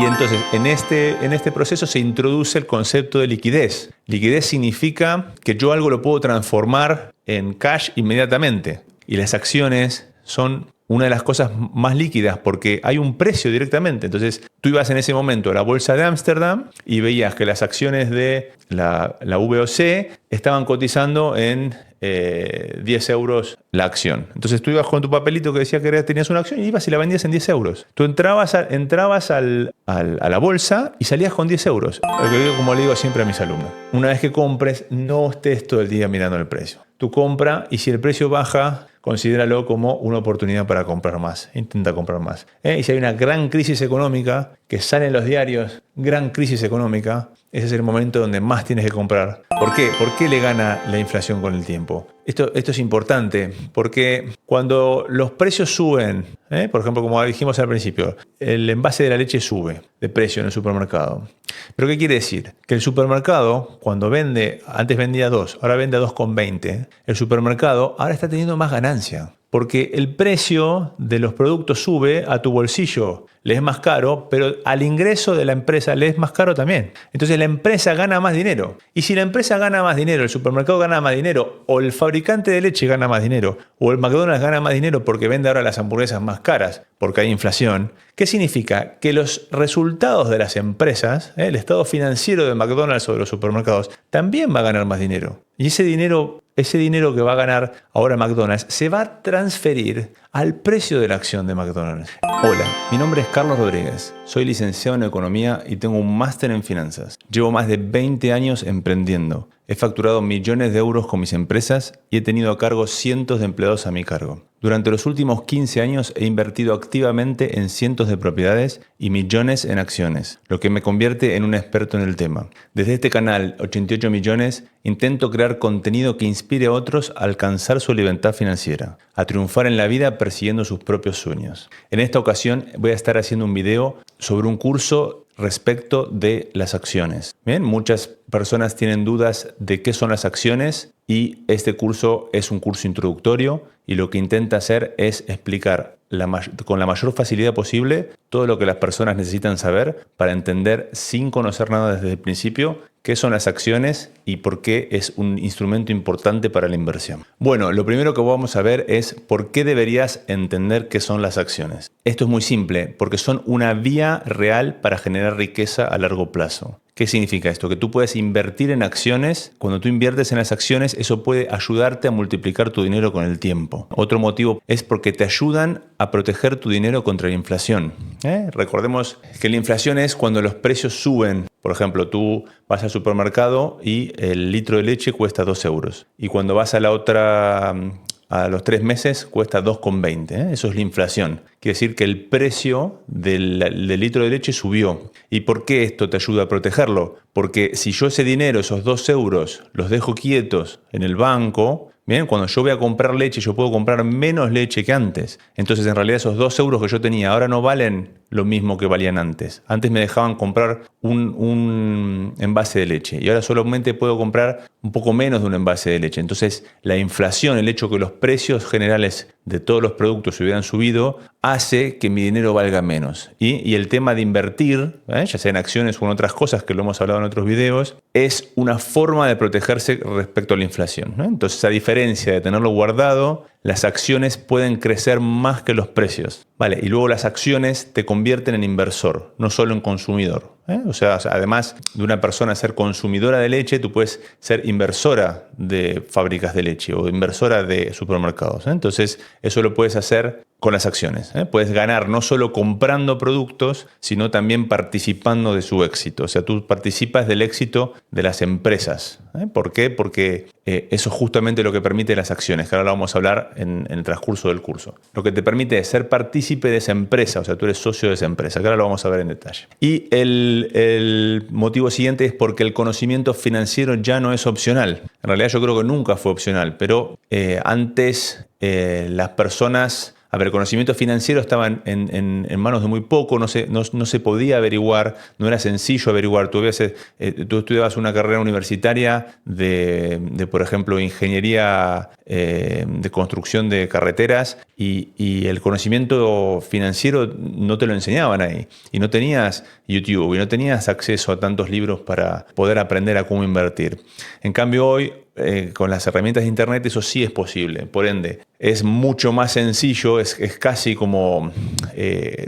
Y entonces en este proceso se introduce el concepto de liquidez. Liquidez significa que yo algo lo puedo transformar en cash inmediatamente. Y las acciones son una de las cosas más líquidas porque hay un precio directamente. Entonces tú ibas en ese momento a la bolsa de Ámsterdam y veías que las acciones de la VOC estaban cotizando en 10 euros la acción. Entonces tú ibas con tu papelito que decía que tenías una acción y ibas y la vendías en 10 euros. Tú entrabas a la bolsa y salías con 10 euros. Como le digo siempre a mis alumnos, una vez que compres, no estés todo el día mirando el precio. Tú compra y si el precio baja, considéralo como una oportunidad para comprar más. Intenta comprar más. Y si hay una gran crisis económica, que sale en los diarios, gran crisis económica, ese es el momento donde más tienes que comprar. ¿Por qué? ¿Por qué le gana la inflación con el tiempo? Esto es importante porque cuando los precios suben, por ejemplo, como dijimos al principio, el envase de la leche sube de precio en el supermercado. ¿Pero qué quiere decir? Que el supermercado, cuando vende, antes vendía 2, ahora vende a 2,20, el supermercado ahora está teniendo más ganancia. Porque el precio de los productos sube a tu bolsillo, le es más caro, pero al ingreso de la empresa le es más caro también. Entonces la empresa gana más dinero. Y si la empresa gana más dinero, el supermercado gana más dinero, o el fabricante de leche gana más dinero, o el McDonald's gana más dinero porque vende ahora las hamburguesas más caras, porque hay inflación, ¿qué significa? Que los resultados de las empresas, el estado financiero de McDonald's o de los supermercados, también va a ganar más dinero. Y ese dinero que va a ganar ahora McDonald's se va a transferir al precio de la acción de McDonald's. Hola, mi nombre es Carlos Rodríguez. Soy licenciado en Economía y tengo un máster en Finanzas. Llevo más de 20 años emprendiendo. He facturado millones de euros con mis empresas y he tenido a cargo cientos de empleados a mi cargo. Durante los últimos 15 años he invertido activamente en cientos de propiedades y millones en acciones, lo que me convierte en un experto en el tema. Desde este canal, 88 millones, intento crear contenido que inspire a otros a alcanzar su libertad financiera, a triunfar en la vida persiguiendo sus propios sueños. En esta ocasión voy a estar haciendo un video sobre un curso respecto de las acciones. Bien, muchas personas tienen dudas de qué son las acciones y este curso es un curso introductorio y lo que intenta hacer es explicar con la mayor facilidad posible todo lo que las personas necesitan saber para entender sin conocer nada desde el principio qué son las acciones y por qué es un instrumento importante para la inversión. Bueno, lo primero que vamos a ver es por qué deberías entender qué son las acciones. Esto es muy simple, porque son una vía real para generar riqueza a largo plazo. ¿Qué significa esto? Que tú puedes invertir en acciones. Cuando tú inviertes en las acciones, eso puede ayudarte a multiplicar tu dinero con el tiempo. Otro motivo es porque te ayudan a proteger tu dinero contra la inflación. Recordemos que la inflación es cuando los precios suben. Por ejemplo, tú vas al supermercado y el litro de leche cuesta 2 euros. Y cuando vas a a los 3 meses cuesta 2,20. Eso es la inflación. Quiere decir que el precio del litro de leche subió. ¿Y por qué esto te ayuda a protegerlo? Porque si yo ese dinero, esos 2 euros, los dejo quietos en el banco, bien, cuando yo voy a comprar leche, yo puedo comprar menos leche que antes. Entonces, en realidad, esos 2 euros que yo tenía ahora no valen lo mismo que valían antes. Antes me dejaban comprar un envase de leche y ahora solamente puedo comprar un poco menos de un envase de leche. Entonces, la inflación, el hecho que los precios generales de todos los productos se hubieran subido, hace que mi dinero valga menos. Y el tema de invertir, ya sea en acciones o en otras cosas que lo hemos hablado en otros videos, es una forma de protegerse respecto a la inflación, ¿no? Entonces, a diferencia de tenerlo guardado, las acciones pueden crecer más que los precios. Vale, y luego las acciones te convierten en inversor, no solo en consumidor. O sea, además de una persona ser consumidora de leche, tú puedes ser inversora de fábricas de leche o inversora de supermercados. Entonces, eso lo puedes hacer con las acciones. Puedes ganar no solo comprando productos, sino también participando de su éxito. O sea, tú participas del éxito de las empresas. ¿Por qué? Porque eso es justamente lo que permite las acciones, que ahora lo vamos a hablar en el transcurso del curso. Lo que te permite es ser partícipe de esa empresa, o sea, tú eres socio de esa empresa, que ahora lo vamos a ver en detalle. Y el motivo siguiente es porque el conocimiento financiero ya no es opcional. En realidad yo creo que nunca fue opcional, pero antes las personas A ver, el conocimiento financiero estaba en manos de muy poco, no se podía averiguar, no era sencillo averiguar. Tú estudiabas una carrera universitaria por ejemplo, ingeniería de construcción de carreteras y el conocimiento financiero no te lo enseñaban ahí. Y no tenías YouTube y no tenías acceso a tantos libros para poder aprender a cómo invertir. En cambio, hoy, con las herramientas de Internet, eso sí es posible. Por ende, es mucho más sencillo, es casi como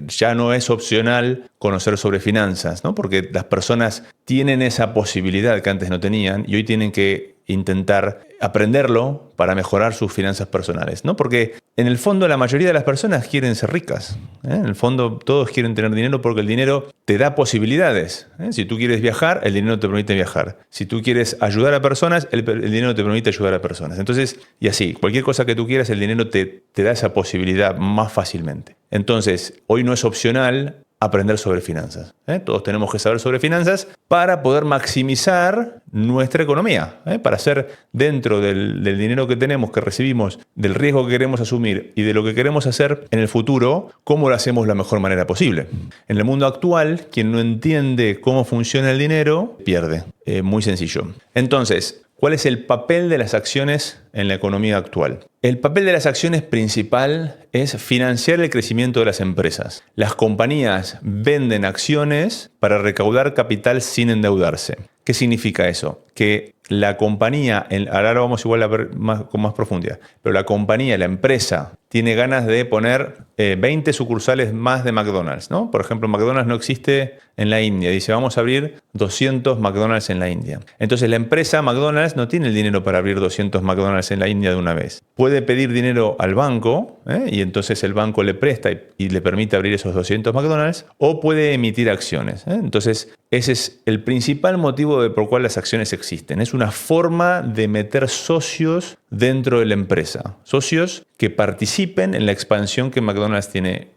ya no es opcional conocer sobre finanzas, ¿no? Porque las personas tienen esa posibilidad que antes no tenían y hoy tienen que intentar aprenderlo para mejorar sus finanzas personales, ¿no? Porque en el fondo la mayoría de las personas quieren ser ricas, ¿eh? En el fondo todos quieren tener dinero porque el dinero te da posibilidades, ¿eh? Si tú quieres viajar, el dinero te permite viajar. Si tú quieres ayudar a personas, el dinero te permite ayudar a personas. Entonces, y así, cualquier cosa que tú quieras, el dinero te da esa posibilidad más fácilmente. Entonces, hoy no es opcional aprender sobre finanzas, ¿eh? Todos tenemos que saber sobre finanzas para poder maximizar nuestra economía, ¿eh? Para hacer dentro del dinero que tenemos, que recibimos, del riesgo que queremos asumir y de lo que queremos hacer en el futuro, cómo lo hacemos de la mejor manera posible. En el mundo actual, quien no entiende cómo funciona el dinero, pierde. Muy sencillo. Entonces, ¿cuál es el papel de las acciones en la economía actual? El papel de las acciones principal es financiar el crecimiento de las empresas. Las compañías venden acciones para recaudar capital sin endeudarse. ¿Qué significa eso? Que la compañía, ahora lo vamos igual a ver con más profundidad, pero la compañía, la empresa, tiene ganas de poner 20 sucursales más de McDonald's, ¿no? Por ejemplo, McDonald's no existe en la India. Dice, vamos a abrir 200 McDonald's en la India. Entonces la empresa McDonald's no tiene el dinero para abrir 200 McDonald's en la India de una vez. Puede pedir dinero al banco, y entonces el banco le presta y le permite abrir esos 200 McDonald's, o puede emitir acciones, ¿eh? Entonces ese es el principal motivo por el cual las acciones existen. Es una forma de meter socios dentro de la empresa. Socios que participen en la expansión que McDonald's tiene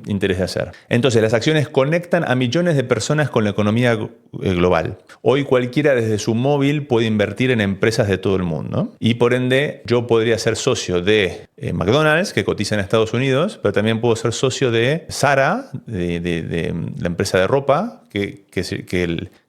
interés de hacer. Entonces, las acciones conectan a millones de personas con la economía global. Hoy cualquiera desde su móvil puede invertir en empresas de todo el mundo. Y por ende, yo podría ser socio de McDonald's, que cotiza en Estados Unidos, pero también puedo ser socio de Zara, de la empresa de ropa, que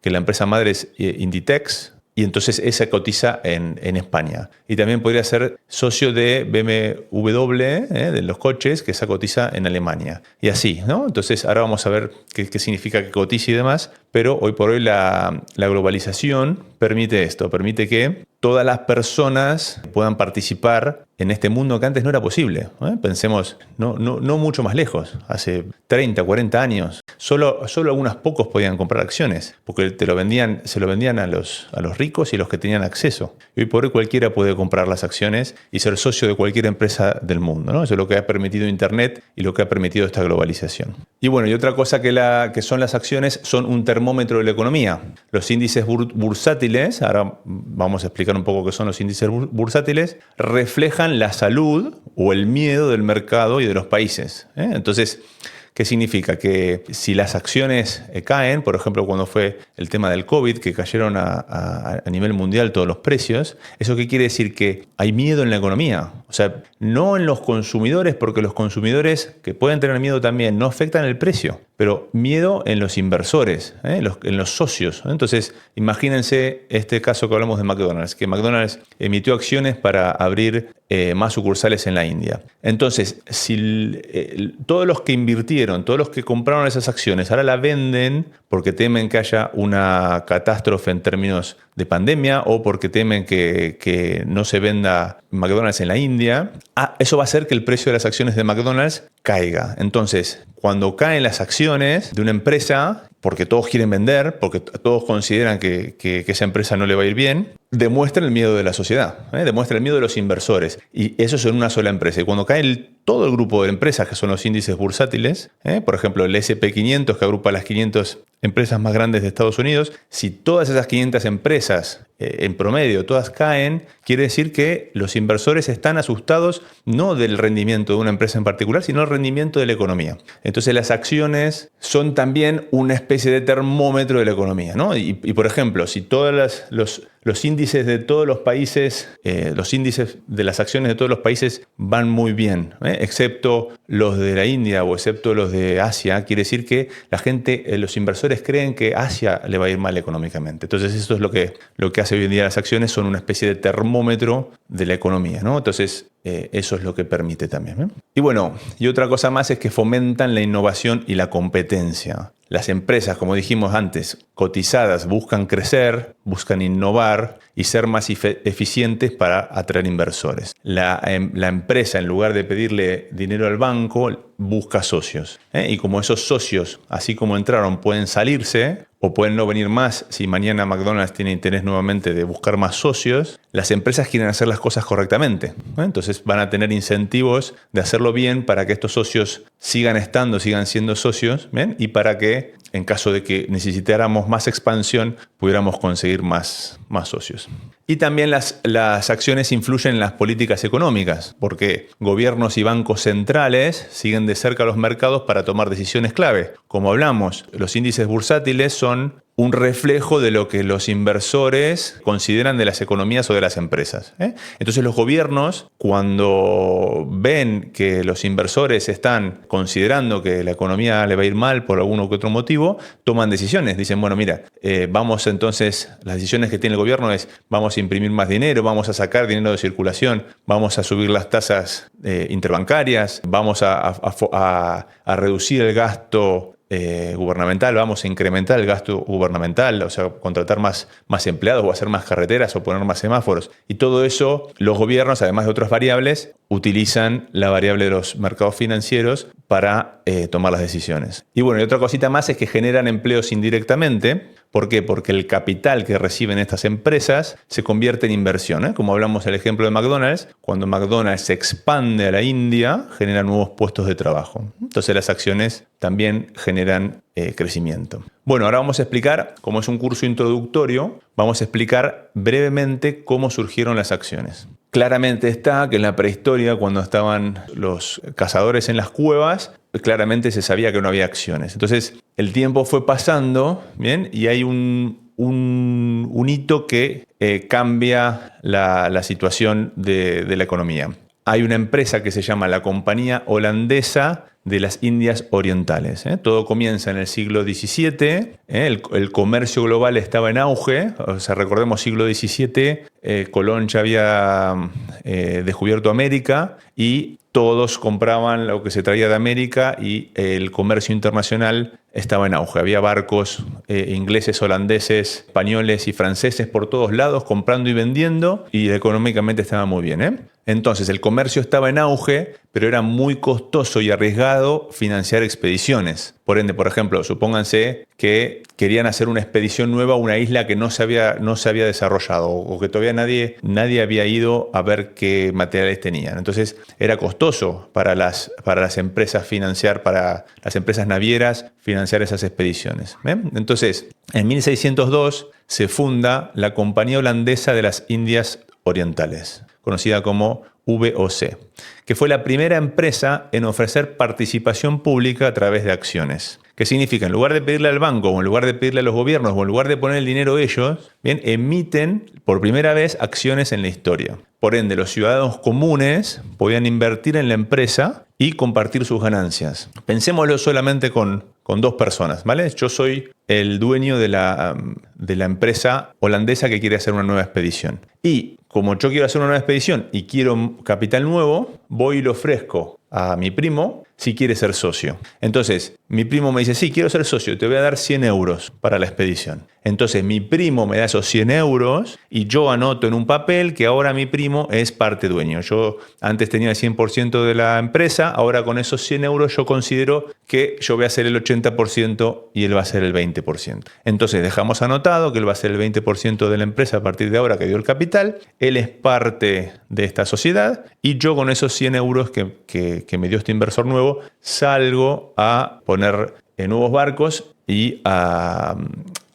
la empresa madre es Inditex, y entonces esa cotiza en España. Y también podría ser socio de BMW, de los coches, que esa cotiza en Alemania. Y así, ¿no? Entonces ahora vamos a ver qué significa que cotice y demás, pero hoy por hoy la globalización permite esto, permite que todas las personas puedan participar en este mundo que antes no era posible, ¿eh? Pensemos, no mucho más lejos, hace 30, 40 años, solo algunos pocos podían comprar acciones, porque se lo vendían a los ricos y a los que tenían acceso. Y hoy por hoy cualquiera puede comprar las acciones y ser socio de cualquier empresa del mundo, ¿no? Eso es lo que ha permitido Internet y lo que ha permitido esta globalización. Y bueno, y otra cosa que son las acciones, son un termómetro de la economía. Los índices bursátiles, ahora vamos a explicar un poco qué son los índices bursátiles, reflejan la salud o el miedo del mercado y de los países, ¿eh? Entonces, ¿qué significa? Que si las acciones caen, por ejemplo, cuando fue el tema del COVID, que cayeron a nivel mundial todos los precios, ¿eso qué quiere decir? Que hay miedo en la economía. O sea, no en los consumidores, porque los consumidores, que pueden tener miedo también, no afectan el precio, pero miedo en los inversores, en los socios. Entonces, imagínense este caso que hablamos de McDonald's, que McDonald's emitió acciones para abrir más sucursales en la India. Entonces, si todos los que invirtieron, todos los que compraron esas acciones, ahora la venden porque temen que haya una catástrofe en términos de pandemia o porque temen que no se venda McDonald's en la India, eso va a hacer que el precio de las acciones de McDonald's caiga. Entonces, cuando caen las acciones de una empresa, porque todos quieren vender, porque todos consideran que esa empresa no le va a ir bien, demuestra el miedo de la sociedad, demuestra el miedo de los inversores. Y eso es en una sola empresa. Y cuando cae todo el grupo de empresas, que son los índices bursátiles, por ejemplo, el S&P 500, que agrupa las 500 empresas más grandes de Estados Unidos, si todas esas 500 empresas en promedio todas caen, quiere decir que los inversores están asustados no del rendimiento de una empresa en particular, sino del rendimiento de la economía. Entonces las acciones son también una especie de termómetro de la economía, ¿no? Y por ejemplo, si todos los índices de todos los países, los índices de las acciones de todos los países van muy bien, excepto los de la India o excepto los de Asia, quiere decir que la gente, los inversores creen que Asia le va a ir mal económicamente. Entonces eso es lo que hace hoy en día las acciones, son una especie de termómetro de la economía, ¿no? Entonces eso es lo que permite también. Y bueno, y otra cosa más es que fomentan la innovación y la competencia. Las empresas, como dijimos antes, cotizadas buscan crecer, buscan innovar y ser más eficientes para atraer inversores. La empresa, en lugar de pedirle dinero al banco, busca socios. Y como esos socios, así como entraron, pueden salirse o pueden no venir más si mañana McDonald's tiene interés nuevamente de buscar más socios, las empresas quieren hacer las cosas correctamente. Entonces van a tener incentivos de hacerlo bien para que estos socios sigan siendo socios, ¿bien? Y para que, en caso de que necesitáramos más expansión, pudiéramos conseguir más socios. Y también las acciones influyen en las políticas económicas, porque gobiernos y bancos centrales siguen de cerca los mercados para tomar decisiones clave. Como hablamos, los índices bursátiles son un reflejo de lo que los inversores consideran de las economías o de las empresas. Entonces los gobiernos, cuando ven que los inversores están considerando que la economía le va a ir mal por alguno que otro motivo, toman decisiones. Dicen, bueno, mira, vamos entonces, las decisiones que tiene el gobierno es, vamos a imprimir más dinero, vamos a sacar dinero de circulación, vamos a subir las tasas interbancarias, vamos a reducir el gasto gubernamental, vamos a incrementar el gasto gubernamental, o sea, contratar más empleados o hacer más carreteras o poner más semáforos. Y todo eso, los gobiernos, además de otras variables, utilizan la variable de los mercados financieros para tomar las decisiones. Y bueno, y otra cosita más es que generan empleos indirectamente. ¿Por qué? Porque el capital que reciben estas empresas se convierte en inversión. Como hablamos del ejemplo de McDonald's, cuando McDonald's se expande a la India, genera nuevos puestos de trabajo. Entonces las acciones también generan crecimiento. Bueno, ahora vamos a explicar, como es un curso introductorio, vamos a explicar brevemente cómo surgieron las acciones. Claramente está que en la prehistoria, cuando estaban los cazadores en las cuevas, claramente se sabía que no había acciones. Entonces, el tiempo fue pasando, ¿bien? Y hay un hito que cambia la situación de la economía. Hay una empresa que se llama la Compañía Holandesa de las Indias Orientales. Todo comienza en el siglo XVII, el comercio global estaba en auge, o sea, recordemos siglo XVII, Colón ya había descubierto América y todos compraban lo que se traía de América y el comercio internacional estaba en auge. Había barcos ingleses, holandeses, españoles y franceses por todos lados comprando y vendiendo y económicamente estaba muy bien. Entonces el comercio estaba en auge, pero era muy costoso y arriesgado financiar expediciones. Por ende, por ejemplo, supónganse que querían hacer una expedición nueva a una isla que no se había desarrollado o que todavía nadie había ido a ver qué materiales tenían. Entonces era costoso para las empresas para las empresas navieras financiar esas expediciones. Entonces, en 1602 se funda la Compañía Holandesa de las Indias Orientales, conocida como VOC, que fue la primera empresa en ofrecer participación pública a través de acciones. ¿Qué significa? En lugar de pedirle al banco, o en lugar de pedirle a los gobiernos, o en lugar de poner el dinero ellos, bien, emiten por primera vez acciones en la historia. Por ende, los ciudadanos comunes podían invertir en la empresa y compartir sus ganancias. Pensémoslo solamente con dos personas, ¿vale? Yo soy el dueño de la empresa holandesa que quiere hacer una nueva expedición. Y como yo quiero hacer una nueva expedición y quiero capital nuevo, voy y le ofrezco a mi primo si quiere ser socio. Entonces, mi primo me dice, sí, quiero ser socio, te voy a dar 100 euros para la expedición. Entonces, mi primo me da esos 100 euros y yo anoto en un papel que ahora mi primo es parte dueño. Yo antes tenía el 100% de la empresa, ahora con esos 100 euros yo considero que yo voy a hacer el 80% y él va a ser el 20%. Entonces, dejamos anotado que él va a ser el 20% de la empresa a partir de ahora que dio el capital, él es parte de esta sociedad y yo con esos 100 euros que me dio este inversor nuevo, salgo a poner nuevos barcos y a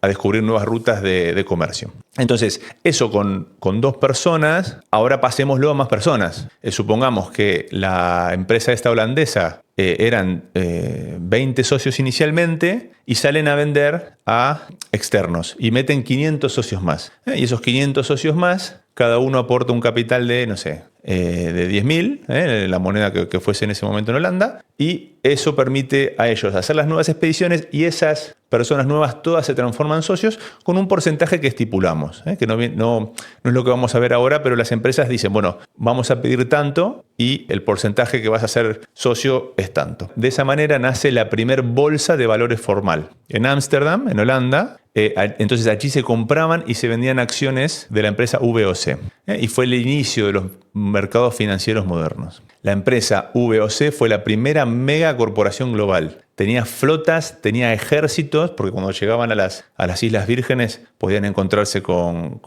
a descubrir nuevas rutas de comercio. Entonces, eso con 2 personas, ahora pasémoslo a más personas. Supongamos que la empresa esta holandesa eran 20 socios inicialmente y salen a vender a externos y meten 500 socios más. Y esos 500 socios más, cada uno aporta un capital de, no sé, de 10.000, la moneda que fuese en ese momento en Holanda, y eso permite a ellos hacer las nuevas expediciones y esas personas nuevas todas se transforman en socios con un porcentaje que estipulamos, que no es lo que vamos a ver ahora, pero las empresas dicen, bueno, vamos a pedir tanto y el porcentaje que vas a ser socio es tanto. De esa manera nace la primer bolsa de valores formal. En Ámsterdam, en Holanda, entonces allí se compraban y se vendían acciones de la empresa VOC. Y fue el inicio de los mercados financieros modernos. La empresa VOC fue la primera megacorporación global. Tenía flotas, tenía ejércitos, porque cuando llegaban a las Islas Vírgenes podían encontrarse con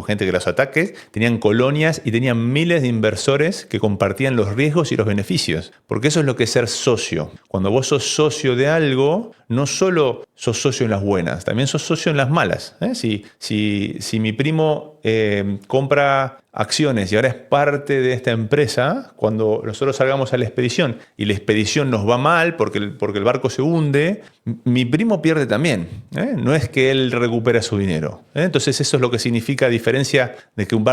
gente que los ataque. Tenían colonias y tenían miles de inversores que compartían los riesgos y los beneficios. Porque eso es lo que es ser socio. Cuando vos sos socio de algo, no solo sos socio en las buenas, también sos socio en las malas. Si mi primo compra acciones y ahora es parte de esta empresa, cuando nosotros salgamos a la expedición y la expedición nos va mal porque el barco se hunde, mi primo pierde también. No es que él recupera su dinero. Entonces eso es lo que significa, a diferencia de que un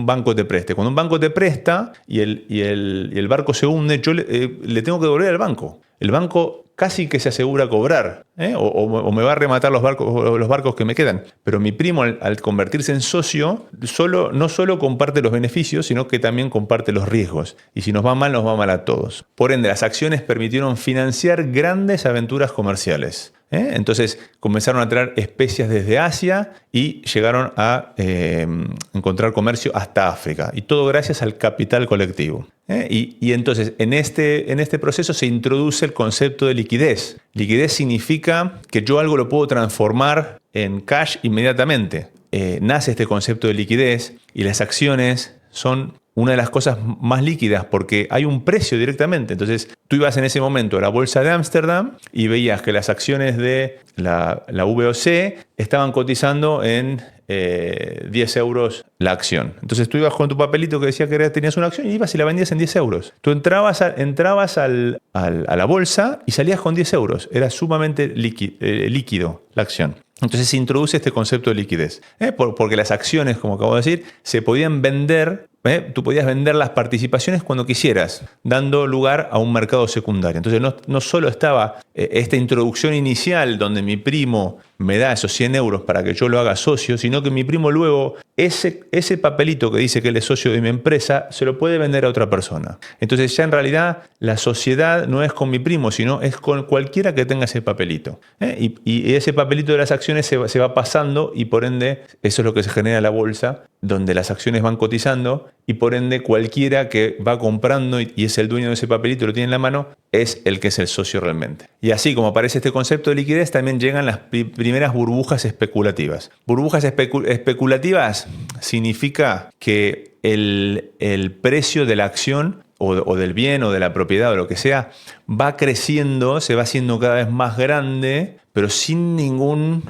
banco te preste. Cuando un banco te presta y el barco se hunde, yo le tengo que devolver al banco. El banco casi que se asegura cobrar, o me va a rematar los barcos que me quedan. Pero mi primo, al convertirse en socio, no solo comparte los beneficios, sino que también comparte los riesgos. Y si nos va mal a todos. Por ende, las acciones permitieron financiar grandes aventuras comerciales. Entonces comenzaron a traer especias desde Asia y llegaron a encontrar comercio hasta África. Y todo gracias al capital colectivo. Y entonces en este proceso se introduce el concepto de liquidez. Liquidez significa que yo algo lo puedo transformar en cash inmediatamente. Nace este concepto de liquidez y las acciones son una de las cosas más líquidas porque hay un precio directamente. Entonces tú ibas en ese momento a la bolsa de Ámsterdam y veías que las acciones de la VOC estaban cotizando en 10 euros la acción. Entonces tú ibas con tu papelito que decía que tenías una acción y ibas y la vendías en 10 euros. Tú entrabas a la bolsa y salías con 10 euros. Era sumamente líquido la acción. Entonces se introduce este concepto de liquidez. Porque las acciones, como acabo de decir, se podían vender. Tú podías vender las participaciones cuando quisieras, dando lugar a un mercado secundario. Entonces no solo estaba esta introducción inicial donde mi primo me da esos 100 euros para que yo lo haga socio, sino que mi primo luego ese papelito que dice que él es socio de mi empresa se lo puede vender a otra persona. Entonces ya en realidad la sociedad no es con mi primo, sino es con cualquiera que tenga ese papelito. Y ese papelito de las acciones se va pasando y por ende eso es lo que se genera en la bolsa, donde las acciones van cotizando y por ende cualquiera que va comprando y es el dueño de ese papelito y lo tiene en la mano es el que es el socio realmente. Y así como aparece este concepto de liquidez, también llegan las primeras burbujas especulativas. Burbujas especulativas significa que el precio de la acción o del bien o de la propiedad o lo que sea va creciendo, se va haciendo cada vez más grande, pero sin ningún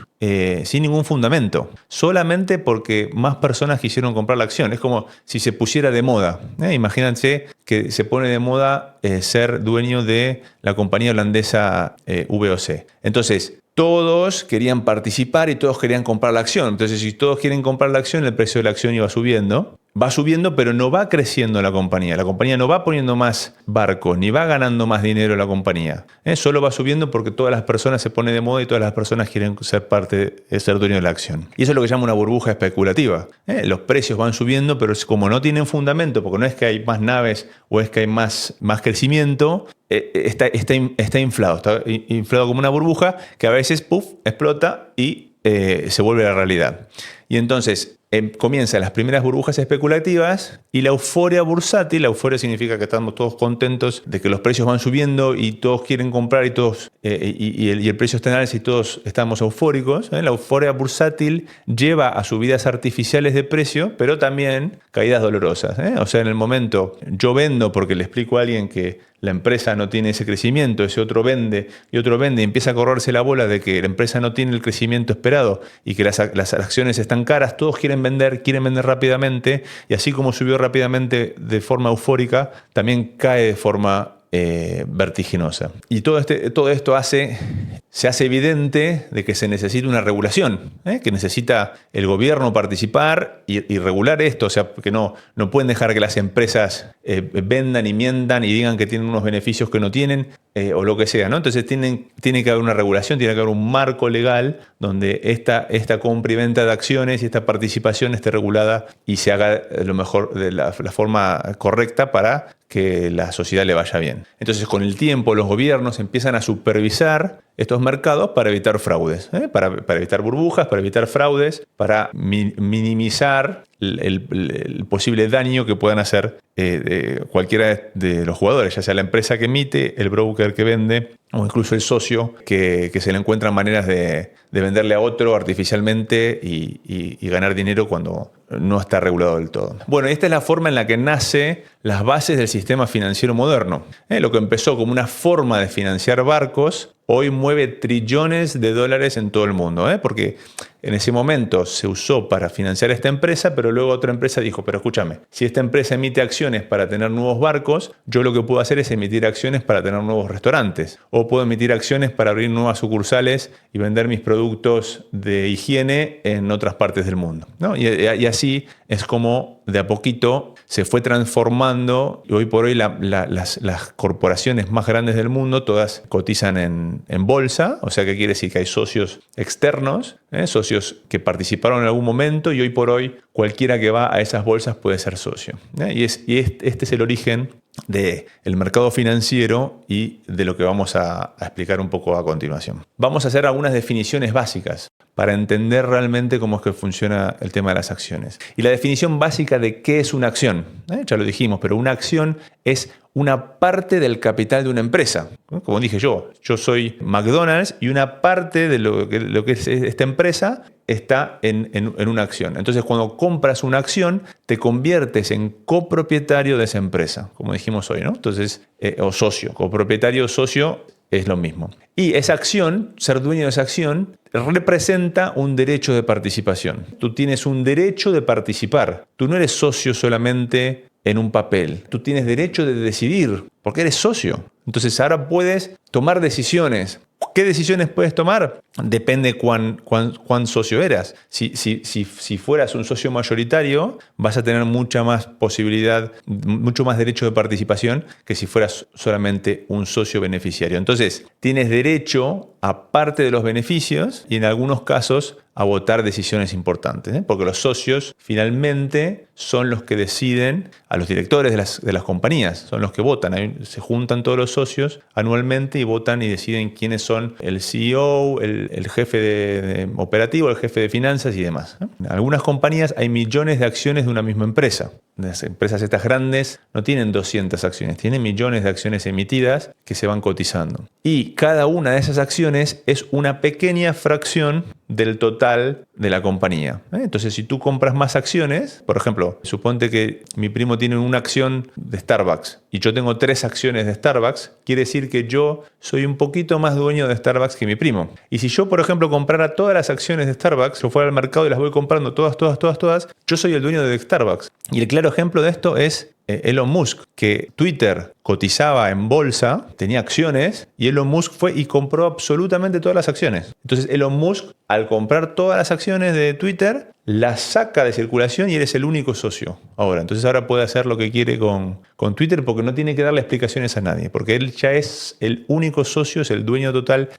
fundamento. Solamente porque más personas quisieron comprar la acción. Es como si se pusiera de moda. Imagínense que se pone de moda ser dueño de la compañía holandesa VOC. Entonces, todos querían participar y todos querían comprar la acción. Entonces, si todos quieren comprar la acción, el precio de la acción iba subiendo. Va subiendo, pero no va creciendo la compañía. La compañía no va poniendo más barcos, ni va ganando más dinero la compañía. Solo va subiendo porque todas las personas se ponen de moda y todas las personas quieren ser dueño de la acción. Y eso es lo que llama una burbuja especulativa. Los precios van subiendo, pero como no tienen fundamento, porque no es que hay más naves o es que hay más crecimiento, está inflado. Está inflado como una burbuja que a veces explota y se vuelve la realidad. Y entonces comienzan las primeras burbujas especulativas y la euforia bursátil. La euforia significa que estamos todos contentos de que los precios van subiendo y todos quieren comprar y el precio está en alza y todos estamos eufóricos. La euforia bursátil lleva a subidas artificiales de precio, pero también caídas dolorosas. O sea, en el momento yo vendo porque le explico a alguien que la empresa no tiene ese crecimiento, ese otro vende y otro vende y empieza a correrse la bola de que la empresa no tiene el crecimiento esperado y que las acciones están caras, todos quieren vender rápidamente y así como subió rápidamente de forma eufórica, también cae de forma vertiginosa. Y todo esto se hace evidente de que se necesita una regulación, que necesita el gobierno participar y regular esto, o sea, que no pueden dejar que las empresas vendan y mientan y digan que tienen unos beneficios que no tienen o lo que sea, ¿no? Entonces tiene que haber una regulación, tiene que haber un marco legal donde esta compra y venta de acciones y esta participación esté regulada y se haga lo mejor de la forma correcta para que la sociedad le vaya bien. Entonces, con el tiempo, los gobiernos empiezan a supervisar estos mercados para evitar fraudes, para evitar burbujas, para evitar fraudes, para minimizar el posible daño que puedan hacer cualquiera de los jugadores, ya sea la empresa que emite, el broker que vende o incluso el socio que se le encuentran maneras de venderle a otro artificialmente y ganar dinero cuando no está regulado del todo. Bueno, esta es la forma en la que nace las bases del sistema financiero moderno. Lo que empezó como una forma de financiar barcos, hoy mueve trillones de dólares en todo el mundo, porque en ese momento se usó para financiar esta empresa, pero luego otra empresa dijo, pero escúchame, si esta empresa emite acciones para tener nuevos barcos, yo lo que puedo hacer es emitir acciones para tener nuevos restaurantes, o puedo emitir acciones para abrir nuevas sucursales y vender mis productos de higiene en otras partes del mundo, ¿no? Y así es como de a poquito se fue transformando y hoy por hoy las corporaciones más grandes del mundo todas cotizan en bolsa, o sea que quiere decir que hay socios externos, socios que participaron en algún momento y hoy por hoy cualquiera que va a esas bolsas puede ser socio. Este es el origen del mercado financiero y de lo que vamos a explicar un poco a continuación. Vamos a hacer algunas definiciones básicas para entender realmente cómo es que funciona el tema de las acciones. Y la definición básica de qué es una acción, ya lo dijimos, pero una acción es una parte del capital de una empresa. Como dije yo soy McDonald's y una parte de lo que es esta empresa está en una acción. Entonces, cuando compras una acción, te conviertes en copropietario de esa empresa, como dijimos hoy, ¿no? Entonces, o socio. Copropietario o socio es lo mismo. Y esa acción, ser dueño de esa acción, representa un derecho de participación. Tú tienes un derecho de participar. Tú no eres socio solamente en un papel. Tú tienes derecho de decidir porque eres socio. Entonces ahora puedes tomar decisiones. ¿Qué decisiones puedes tomar? Depende cuán socio eras. Si fueras un socio mayoritario, vas a tener mucha más posibilidad, mucho más derecho de participación que si fueras solamente un socio beneficiario. Entonces, tienes derecho, aparte de los beneficios, y en algunos casos, a votar decisiones importantes, porque los socios finalmente son los que deciden, a los directores de las compañías, son los que votan. Se juntan todos los socios anualmente y votan y deciden quiénes son el CEO, el jefe de operativo, el jefe de finanzas y demás. En algunas compañías hay millones de acciones de una misma empresa. Las empresas estas grandes no tienen 200 acciones, tienen millones de acciones emitidas que se van cotizando. Y cada una de esas acciones es una pequeña fracción del total de la compañía. Entonces, si tú compras más acciones, por ejemplo, suponte que mi primo tiene una acción de Starbucks y yo tengo 3 acciones de Starbucks, quiere decir que yo soy un poquito más dueño de Starbucks que mi primo. Y si yo, por ejemplo, comprara todas las acciones de Starbucks, yo fuera al mercado y las voy comprando todas, yo soy el dueño de Starbucks. Y el claro ejemplo de esto es Elon Musk, que Twitter cotizaba en bolsa, tenía acciones, y Elon Musk fue y compró absolutamente todas las acciones. Entonces Elon Musk, al comprar todas las acciones de Twitter, las saca de circulación y eres el único socio. Ahora puede hacer lo que quiere con Twitter porque no tiene que darle explicaciones a nadie, porque él ya es el único socio, es el dueño total.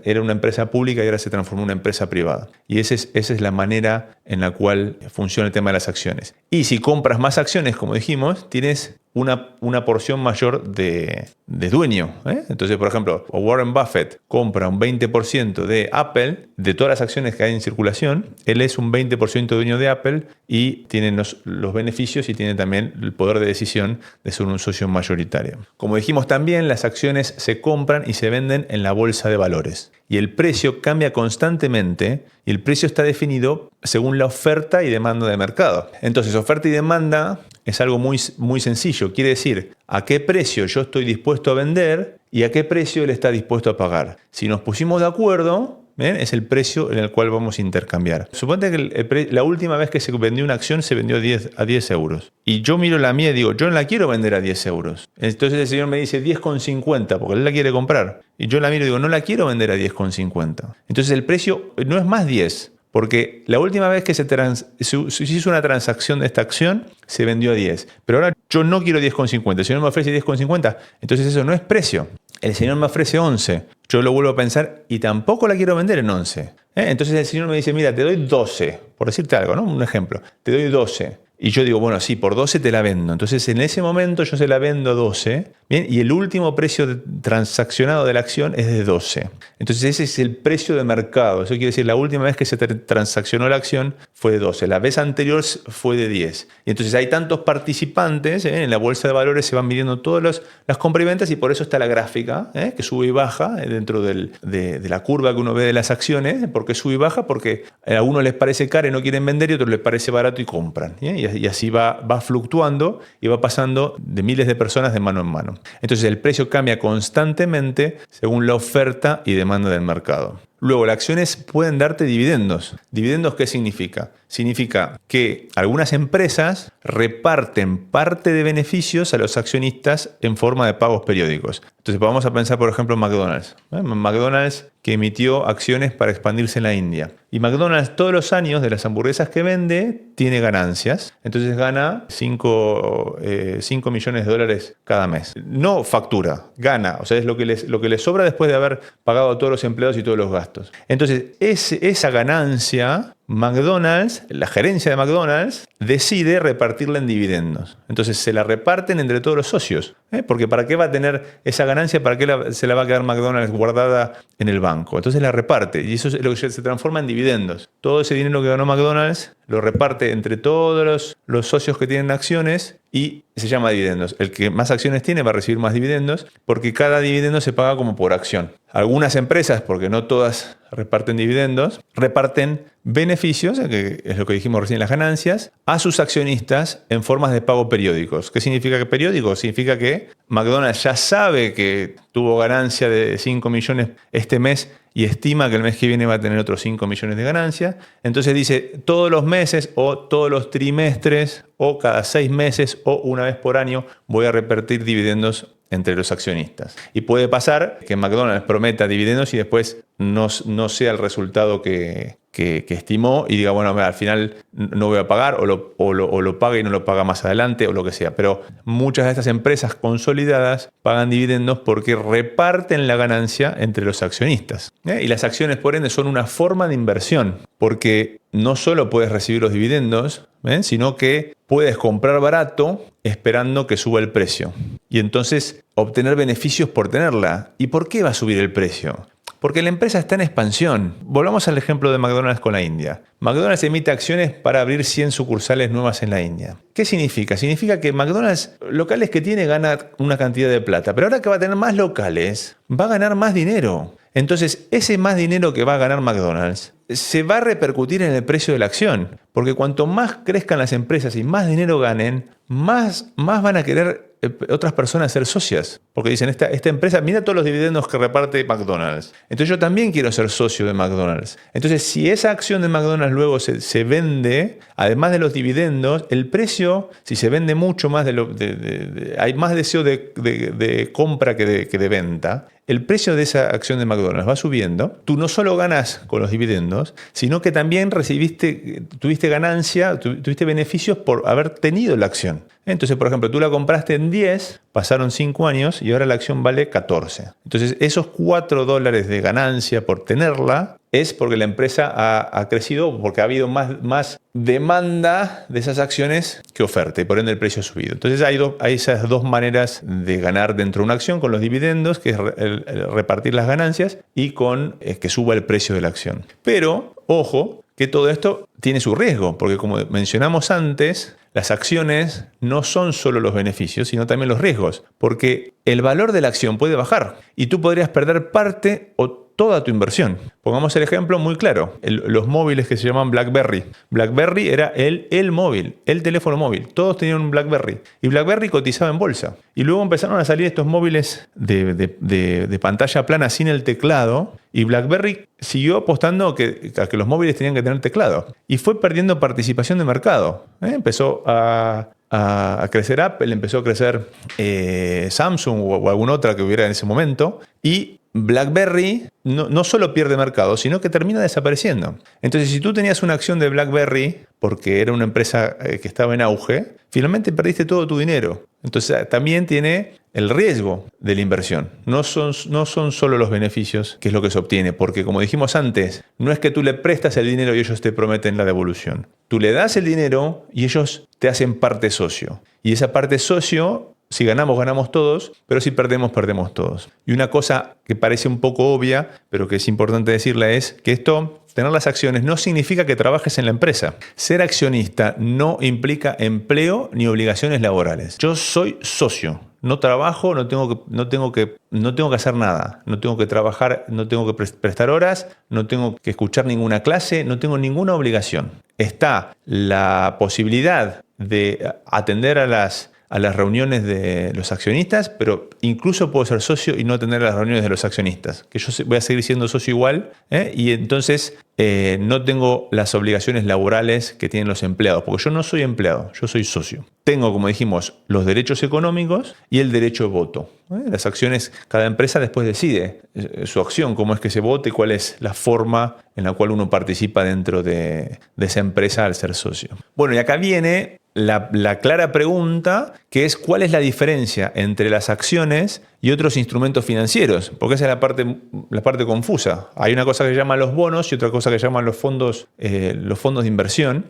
Era una empresa pública y ahora se transformó en una empresa privada. Y esa es la manera en la cual funciona el tema de las acciones. Y si compras más acciones, como dijimos, tienes una porción mayor de dueño. Entonces, por ejemplo, Warren Buffett compra un 20% de Apple, de todas las acciones que hay en circulación, él es un 20% dueño de Apple y tiene los beneficios y tiene también el poder de decisión de ser un socio mayoritario. Como dijimos también, las acciones se compran y se venden en la bolsa de valores. Y el precio cambia constantemente y el precio está definido según la oferta y demanda de mercado. Entonces, oferta y demanda es algo muy, muy sencillo. Quiere decir, a qué precio yo estoy dispuesto a vender y a qué precio él está dispuesto a pagar. Si nos pusimos de acuerdo, ¿ven? Es el precio en el cual vamos a intercambiar. Suponte que la última vez que se vendió una acción se vendió a 10 euros. Y yo miro la mía y digo, yo no la quiero vender a 10 euros. Entonces el señor me dice 10,50 porque él la quiere comprar. Y yo la miro y digo, no la quiero vender a 10,50. Entonces el precio no es más 10. Porque la última vez que se hizo una transacción de esta acción, se vendió a 10. Pero ahora yo no quiero 10,50. El señor me ofrece 10,50. Entonces eso no es precio. El señor me ofrece 11. Yo lo vuelvo a pensar y tampoco la quiero vender en 11. Entonces el señor me dice, mira, te doy 12. Por decirte algo, ¿no? Un ejemplo. Te doy 12. Y yo digo, bueno, sí, por 12 te la vendo. Entonces en ese momento yo se la vendo a 12. Bien, y el último precio transaccionado de la acción es de 12. Entonces ese es el precio de mercado. Eso quiere decir, la última vez que se transaccionó la acción fue de 12. La vez anterior fue de 10. Y entonces hay tantos participantes, en la bolsa de valores se van midiendo todas las compras y ventas y por eso está la gráfica, que sube y baja dentro de la curva que uno ve de las acciones. ¿Por qué sube y baja? Porque a unos les parece caro y no quieren vender y a otros les parece barato y compran. Y así va fluctuando y va pasando de miles de personas de mano en mano. Entonces el precio cambia constantemente según la oferta y demanda del mercado. Luego, las acciones pueden darte dividendos. ¿Dividendos qué significa? Significa que algunas empresas reparten parte de beneficios a los accionistas en forma de pagos periódicos. Entonces vamos a pensar, por ejemplo, en McDonald's. McDonald's que emitió acciones para expandirse en la India. Y McDonald's todos los años de las hamburguesas que vende tiene ganancias. Entonces gana 5 millones de dólares cada mes. No factura, gana. O sea, es lo que les sobra después de haber pagado a todos los empleados y todos los gastos. Entonces, esa ganancia, McDonald's, la gerencia de McDonald's, decide repartirla en dividendos. Entonces se la reparten entre todos los socios. Porque ¿para qué va a tener esa ganancia? ¿Para qué se la va a quedar McDonald's guardada en el banco? Entonces la reparte y eso es lo que se transforma en dividendos. Todo ese dinero que ganó McDonald's lo reparte entre todos los socios que tienen acciones y se llama dividendos. El que más acciones tiene va a recibir más dividendos porque cada dividendo se paga como por acción. Algunas empresas, porque no todas reparten dividendos, reparten beneficios, que es lo que dijimos recién, las ganancias, a sus accionistas en formas de pago periódicos. ¿Qué significa que periódico? Significa que McDonald's ya sabe que tuvo ganancia de 5 millones este mes y estima que el mes que viene va a tener otros 5 millones de ganancia. Entonces dice, todos los meses o todos los trimestres o cada 6 meses o una vez por año voy a repartir dividendos entre los accionistas. Y puede pasar que McDonald's prometa dividendos y después no sea el resultado que estimó y diga, bueno, al final no voy a pagar o lo paga y no lo paga más adelante o lo que sea. Pero muchas de estas empresas consolidadas pagan dividendos porque reparten la ganancia entre los accionistas. Y las acciones, por ende, son una forma de inversión porque no solo puedes recibir los dividendos, sino que puedes comprar barato esperando que suba el precio y entonces obtener beneficios por tenerla. ¿Y por qué va a subir el precio? Porque la empresa está en expansión. Volvamos al ejemplo de McDonald's con la India. McDonald's emite acciones para abrir 100 sucursales nuevas en la India. ¿Qué significa? Significa que McDonald's, locales que tiene, gana una cantidad de plata. Pero ahora que va a tener más locales, va a ganar más dinero. Entonces, ese más dinero que va a ganar McDonald's se va a repercutir en el precio de la acción. Porque cuanto más crezcan las empresas y más dinero ganen, más van a querer otras personas ser socias. Porque dicen, esta empresa, mira todos los dividendos que reparte McDonald's. Entonces yo también quiero ser socio de McDonald's. Entonces si esa acción de McDonald's luego se vende, además de los dividendos, el precio, si se vende mucho más, hay más deseo de compra que de venta, el precio de esa acción de McDonald's va subiendo. Tú no solo ganas con los dividendos, sino que también tuviste ganancia, tuviste beneficios por haber tenido la acción. Entonces, por ejemplo, tú la compraste en 10, pasaron 5 años y ahora la acción vale 14. Entonces, esos $4 de ganancia por tenerla es porque la empresa ha crecido, porque ha habido más demanda de esas acciones que oferta y por ende el precio ha subido. Entonces hay esas dos maneras de ganar dentro de una acción, con los dividendos, que es el repartir las ganancias, y con que suba el precio de la acción. Pero, ojo, que todo esto tiene su riesgo, porque como mencionamos antes, las acciones no son solo los beneficios, sino también los riesgos, porque el valor de la acción puede bajar y tú podrías perder parte o toda tu inversión. Pongamos el ejemplo muy claro, los móviles que se llaman BlackBerry. BlackBerry era el móvil, el teléfono móvil. Todos tenían un BlackBerry y BlackBerry cotizaba en bolsa. Y luego empezaron a salir estos móviles de pantalla plana sin el teclado y BlackBerry siguió apostando a que los móviles tenían que tener teclado y fue perdiendo participación de mercado. Empezó a crecer Apple, empezó a crecer Samsung o alguna otra que hubiera en ese momento y BlackBerry no solo pierde mercado, sino que termina desapareciendo. Entonces, si tú tenías una acción de BlackBerry porque era una empresa que estaba en auge, finalmente perdiste todo tu dinero. Entonces, también tiene el riesgo de la inversión. No son solo los beneficios que es lo que se obtiene, porque como dijimos antes, no es que tú le prestas el dinero y ellos te prometen la devolución. Tú le das el dinero y ellos te hacen parte socio. Y esa parte socio, si ganamos, ganamos todos, pero si perdemos, perdemos todos. Y una cosa que parece un poco obvia, pero que es importante decirla, es que tener las acciones no significa que trabajes en la empresa. Ser accionista no implica empleo ni obligaciones laborales. Yo soy socio. No trabajo, no tengo que hacer nada. No tengo que trabajar, no tengo que prestar horas, no tengo que escuchar ninguna clase, no tengo ninguna obligación. Está la posibilidad de atender a las reuniones de los accionistas, pero incluso puedo ser socio y no atender a las reuniones de los accionistas, que yo voy a seguir siendo socio igual, y entonces no tengo las obligaciones laborales que tienen los empleados, porque yo no soy empleado, yo soy socio. Tengo, como dijimos, los derechos económicos y el derecho de voto. Las acciones, cada empresa después decide su acción, cómo es que se vote y cuál es la forma en la cual uno participa dentro de esa empresa al ser socio. Bueno, y acá viene la clara pregunta, que es ¿cuál es la diferencia entre las acciones y otros instrumentos financieros? Porque esa es la parte confusa. Hay una cosa que se llama los bonos y otra cosa que se llaman los fondos de inversión,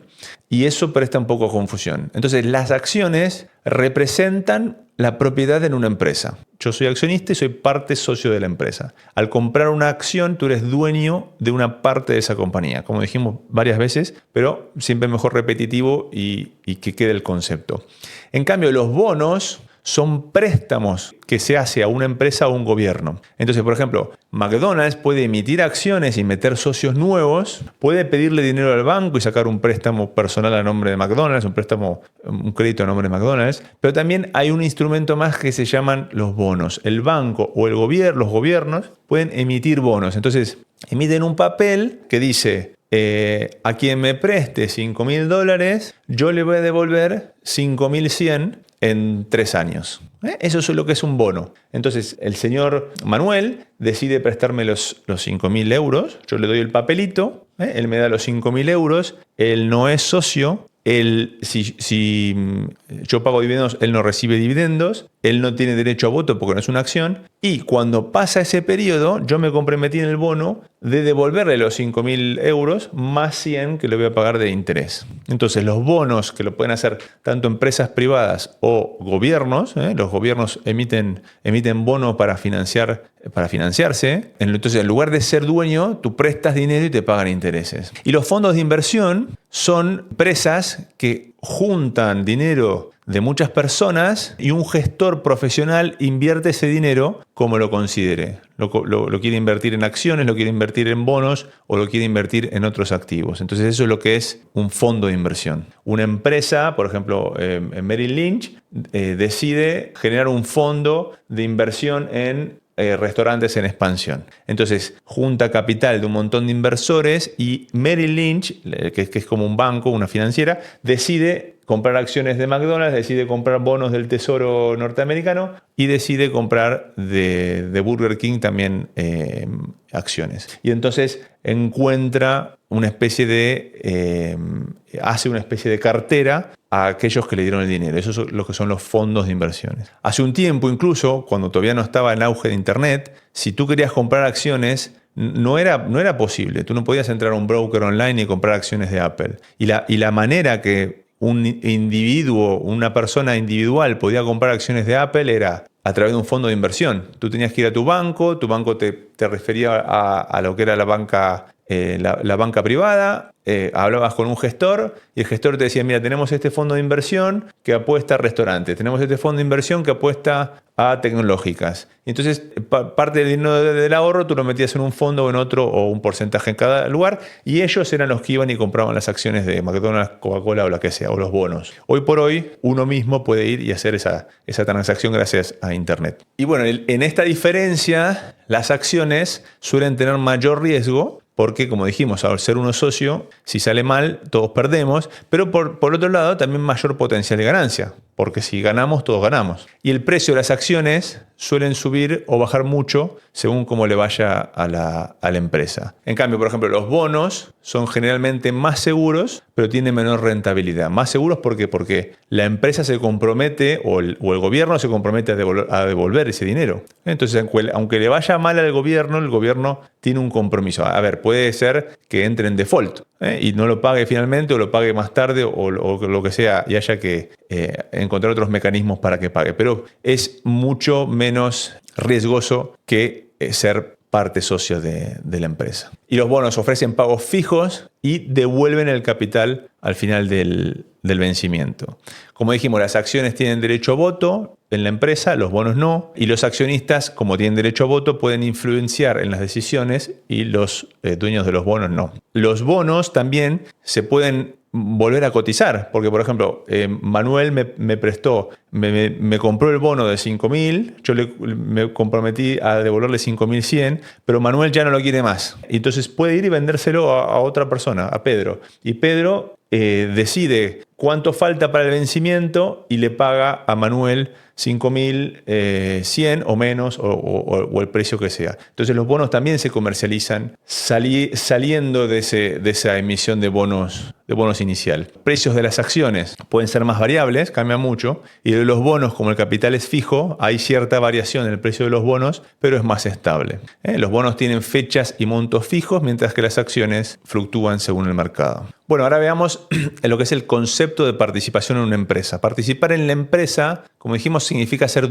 y eso presta un poco de confusión. Entonces, las acciones representan la propiedad en una empresa. Yo soy accionista y soy parte socio de la empresa. Al comprar una acción, tú eres dueño de una parte de esa compañía, como dijimos varias veces, pero siempre mejor repetitivo y que quede el concepto. En cambio, los bonos son préstamos que se hace a una empresa o a un gobierno. Entonces, por ejemplo, McDonald's puede emitir acciones y meter socios nuevos, puede pedirle dinero al banco y sacar un préstamo personal a nombre de McDonald's, un crédito a nombre de McDonald's, pero también hay un instrumento más que se llaman los bonos. El banco o los gobiernos pueden emitir bonos. Entonces, emiten un papel que dice: a quien me preste $5.000, yo le voy a devolver 5.100 en 3 años. Eso es lo que es un bono. Entonces, el señor Manuel decide prestarme los 5.000 euros, yo le doy el papelito, él me da los 5.000 euros, él no es socio, si yo pago dividendos, él no recibe dividendos, él no tiene derecho a voto porque no es una acción, y cuando pasa ese periodo, yo me comprometí en el bono de devolverle los 5.000 euros más 100 que le voy a pagar de interés. Entonces, los bonos, que lo pueden hacer tanto empresas privadas o gobiernos, los gobiernos emiten bonos para financiarse. Entonces, en lugar de ser dueño, tú prestas dinero y te pagan intereses. Y los fondos de inversión son empresas que juntan dinero de muchas personas y un gestor profesional invierte ese dinero como lo considere. Lo quiere invertir en acciones, lo quiere invertir en bonos o lo quiere invertir en otros activos. Entonces, eso es lo que es un fondo de inversión. Una empresa, por ejemplo, Merrill Lynch, decide generar un fondo de inversión en restaurantes en expansión. Entonces, junta capital de un montón de inversores y Merrill Lynch, que es como un banco, una financiera, decide comprar acciones de McDonald's, decide comprar bonos del Tesoro norteamericano y decide comprar de Burger King también acciones. Y entonces encuentra una especie de cartera a aquellos que le dieron el dinero. Eso es lo que son los fondos de inversiones. Hace un tiempo, incluso, cuando todavía no estaba en auge de Internet, si tú querías comprar acciones, no era posible. Tú no podías entrar a un broker online y comprar acciones de Apple. Y la manera que un individuo, una persona individual podía comprar acciones de Apple era a través de un fondo de inversión. Tú tenías que ir a tu banco te refería a lo que era la banca privada, hablabas con un gestor y el gestor te decía, mira, tenemos este fondo de inversión que apuesta a restaurantes, tenemos este fondo de inversión que apuesta a tecnológicas. Y entonces, parte del dinero del ahorro tú lo metías en un fondo o en otro, o un porcentaje en cada lugar, y ellos eran los que iban y compraban las acciones de McDonald's, Coca-Cola o la que sea, o los bonos. Hoy por hoy, uno mismo puede ir y hacer esa transacción gracias a Internet. Y bueno, en esta diferencia, las acciones suelen tener mayor riesgo, porque, como dijimos, al ser uno socio, si sale mal, todos perdemos, pero por otro lado, también mayor potencial de ganancia, porque si ganamos, todos ganamos. Y el precio de las acciones suelen subir o bajar mucho según cómo le vaya a la empresa. En cambio, por ejemplo, los bonos son generalmente más seguros, pero tienen menor rentabilidad. Más seguros porque la empresa se compromete o el gobierno se compromete a devolver ese dinero. Entonces, aunque le vaya mal al gobierno, el gobierno tiene un compromiso. A ver, puede ser que entre en default y no lo pague finalmente o lo pague más tarde o lo que sea y haya que encontrar otros mecanismos para que pague. Pero es mucho menos riesgoso que ser parte socio de la empresa. Y los bonos ofrecen pagos fijos y devuelven el capital al final del vencimiento. Como dijimos, las acciones tienen derecho a voto en la empresa, los bonos no. Y los accionistas, como tienen derecho a voto, pueden influenciar en las decisiones y los dueños de los bonos no. Los bonos también se pueden volver a cotizar, porque por ejemplo, Manuel me prestó, me compró el bono de 5.000, yo me comprometí a devolverle 5.100, pero Manuel ya no lo quiere más. Entonces puede ir y vendérselo a otra persona, a Pedro. Y Pedro decide cuánto falta para el vencimiento y le paga a Manuel 5.100 o menos o el precio que sea. Entonces los bonos también se comercializan saliendo de esa emisión de bonos inicial. Precios de las acciones pueden ser más variables, cambian mucho, y de los bonos, como el capital es fijo, hay cierta variación en el precio de los bonos, pero es más estable. Los bonos tienen fechas y montos fijos, mientras que las acciones fluctúan según el mercado. Bueno, ahora veamos lo que es el concepto de participación en una empresa. Participar en la empresa, como dijimos, significa ser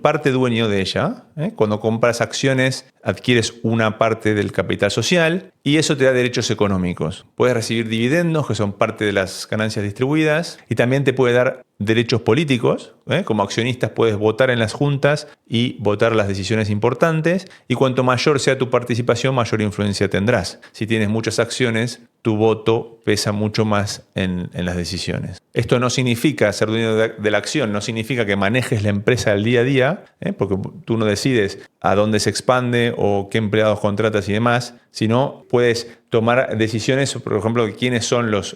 parte dueño de ella. Cuando compras acciones, adquieres una parte del capital social y eso te da derechos económicos. Puedes recibir dividendos, que son parte de las ganancias distribuidas, y también te puede dar derechos políticos. Como accionistas puedes votar en las juntas y votar las decisiones importantes, y cuanto mayor sea tu participación, mayor influencia tendrás. Si tienes muchas acciones, tu voto pesa mucho más en las decisiones. Esto no significa ser dueño de la acción, no significa que manejes la empresa al día a día, porque tú no decides a dónde se expande o qué empleados contratas y demás, sino puedes tomar decisiones, por ejemplo, de quiénes son los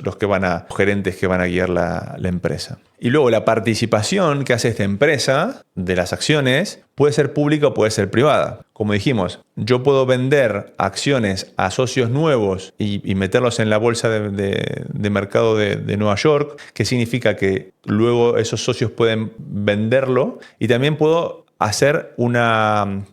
gerentes que van a guiar la empresa. Y luego la participación que hace esta empresa de las acciones puede ser pública o puede ser privada. Como dijimos, yo puedo vender acciones a socios nuevos y meterlos en la bolsa de mercado de Nueva York, que significa que luego esos socios pueden venderlo, y también puedo hacer una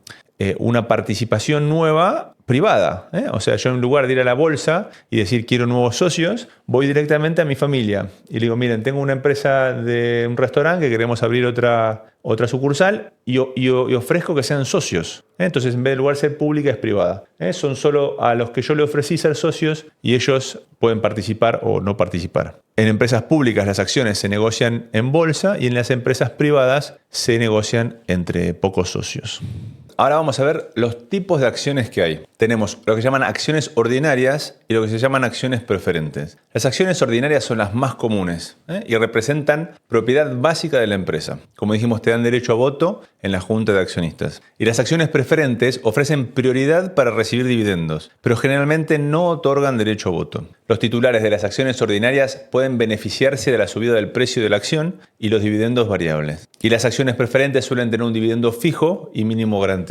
participación nueva privada. O sea, yo en lugar de ir a la bolsa y decir quiero nuevos socios, voy directamente a mi familia y le digo, miren, tengo una empresa de un restaurante que queremos abrir otra sucursal y ofrezco que sean socios. Entonces, en vez de lugar de ser pública, es privada. Son solo a los que yo le ofrecí ser socios y ellos pueden participar o no participar. En empresas públicas las acciones se negocian en bolsa y en las empresas privadas se negocian entre pocos socios. Ahora vamos a ver los tipos de acciones que hay. Tenemos lo que se llaman acciones ordinarias y lo que se llaman acciones preferentes. Las acciones ordinarias son las más comunes y representan propiedad básica de la empresa. Como dijimos, te dan derecho a voto en la junta de accionistas. Y las acciones preferentes ofrecen prioridad para recibir dividendos, pero generalmente no otorgan derecho a voto. Los titulares de las acciones ordinarias pueden beneficiarse de la subida del precio de la acción y los dividendos variables. Y las acciones preferentes suelen tener un dividendo fijo y mínimo garantizado.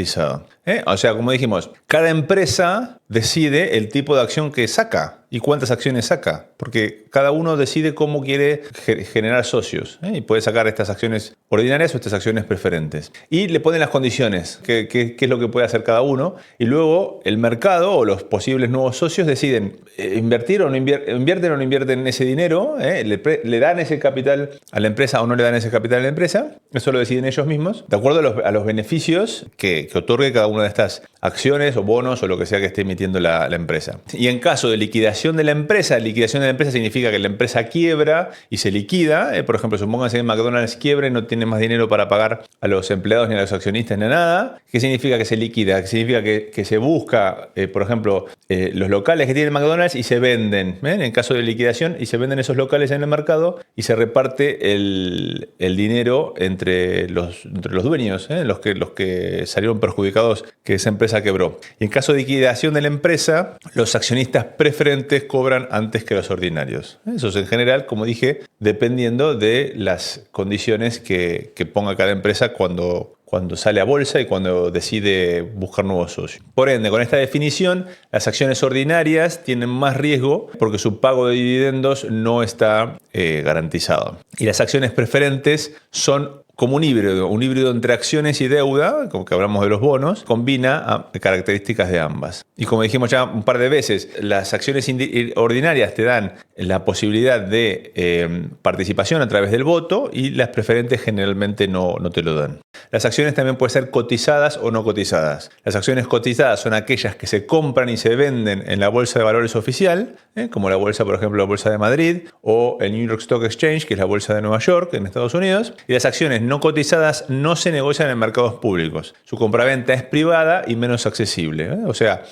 O sea, como dijimos, cada empresa decide el tipo de acción que saca. y cuántas acciones saca, porque cada uno decide cómo quiere generar socios, y puede sacar estas acciones ordinarias o estas acciones preferentes. Y le ponen las condiciones, qué es lo que puede hacer cada uno, y luego el mercado o los posibles nuevos socios deciden invertir o no invierten o no invierten ese dinero, le dan ese capital a la empresa o no le dan ese capital a la empresa. Eso lo deciden ellos mismos, de acuerdo a los beneficios que otorgue cada una de estas acciones o bonos o lo que sea que esté emitiendo la empresa. Y en caso de liquidación de la empresa significa que la empresa quiebra y se liquida. Por ejemplo, supónganse que McDonald's quiebra y no tiene más dinero para pagar a los empleados ni a los accionistas ni a nada. ¿Qué significa que se liquida? ¿Qué significa que se busca, por ejemplo, los locales que tiene McDonald's y se venden? En caso de liquidación, y se venden esos locales en el mercado y se reparte el dinero entre los dueños, los que salieron perjudicados que esa empresa quebró. Y en caso de liquidación de la empresa, los accionistas preferentes cobran antes que los ordinarios. Eso es en general, como dije, dependiendo de las condiciones que ponga cada empresa cuando sale a bolsa y cuando decide buscar nuevos socios. Por ende, con esta definición, las acciones ordinarias tienen más riesgo porque su pago de dividendos no está garantizado. Y las acciones preferentes son como un híbrido entre acciones y deuda, como que hablamos de los bonos, combina características de ambas. Y como dijimos ya un par de veces, las acciones ordinarias te dan la posibilidad de participación a través del voto y las preferentes generalmente no te lo dan. Las acciones también pueden ser cotizadas o no cotizadas. Las acciones cotizadas son aquellas que se compran y se venden en la bolsa de valores oficial, como la bolsa, por ejemplo, la bolsa de Madrid o el New York Stock Exchange, que es la bolsa de Nueva York en Estados Unidos. Y las acciones no cotizadas no se negocian en mercados públicos. Su compraventa es privada y menos accesible. O sea,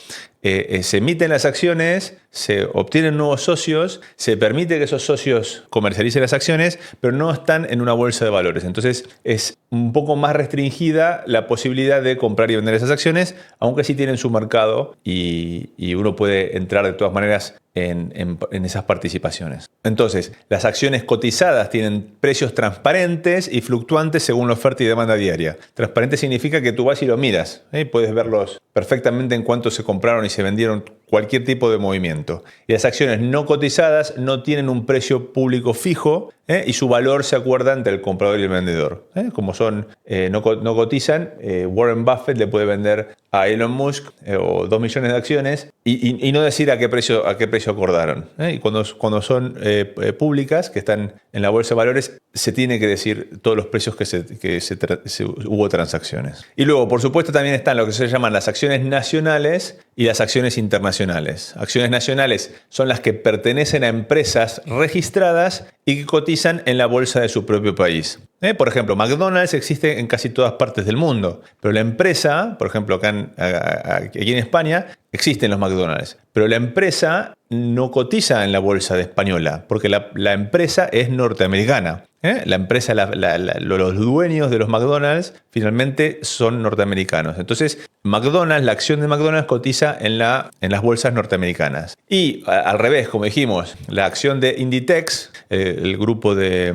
se emiten las acciones, se obtienen nuevos socios, se permite que esos socios comercialicen las acciones, pero no están en una bolsa de valores. Entonces es un poco más restringida la posibilidad de comprar y vender esas acciones, aunque sí tienen su mercado y uno puede entrar de todas maneras en esas participaciones. Entonces, las acciones cotizadas tienen precios transparentes y fluctuantes según la oferta y demanda diaria. Transparente significa que tú vas y lo miras, puedes verlos perfectamente en cuánto se compraron y se vendieron cualquier tipo de movimiento. Y las acciones no cotizadas no tienen un precio público fijo y su valor se acuerda entre el comprador y el vendedor. Como no cotizan, Warren Buffett le puede vender a Elon Musk o 2 millones de acciones y no decir a qué precio acordaron. Y cuando son públicas, que están en la bolsa de valores, se tiene que decir todos los precios que hubo transacciones. Y luego, por supuesto, también están lo que se llaman las acciones nacionales y las acciones internacionales. Acciones nacionales son las que pertenecen a empresas registradas y que cotizan en la bolsa de su propio país. Por ejemplo, McDonald's existe en casi todas partes del mundo, pero la empresa, por ejemplo, aquí en España, existen los McDonald's, pero la empresa no cotiza en la bolsa de española, porque la empresa es norteamericana. La empresa, los dueños de los McDonald's finalmente son norteamericanos. Entonces, la acción de McDonald's cotiza en las bolsas norteamericanas. Y al revés, como dijimos, la acción de Inditex, el grupo de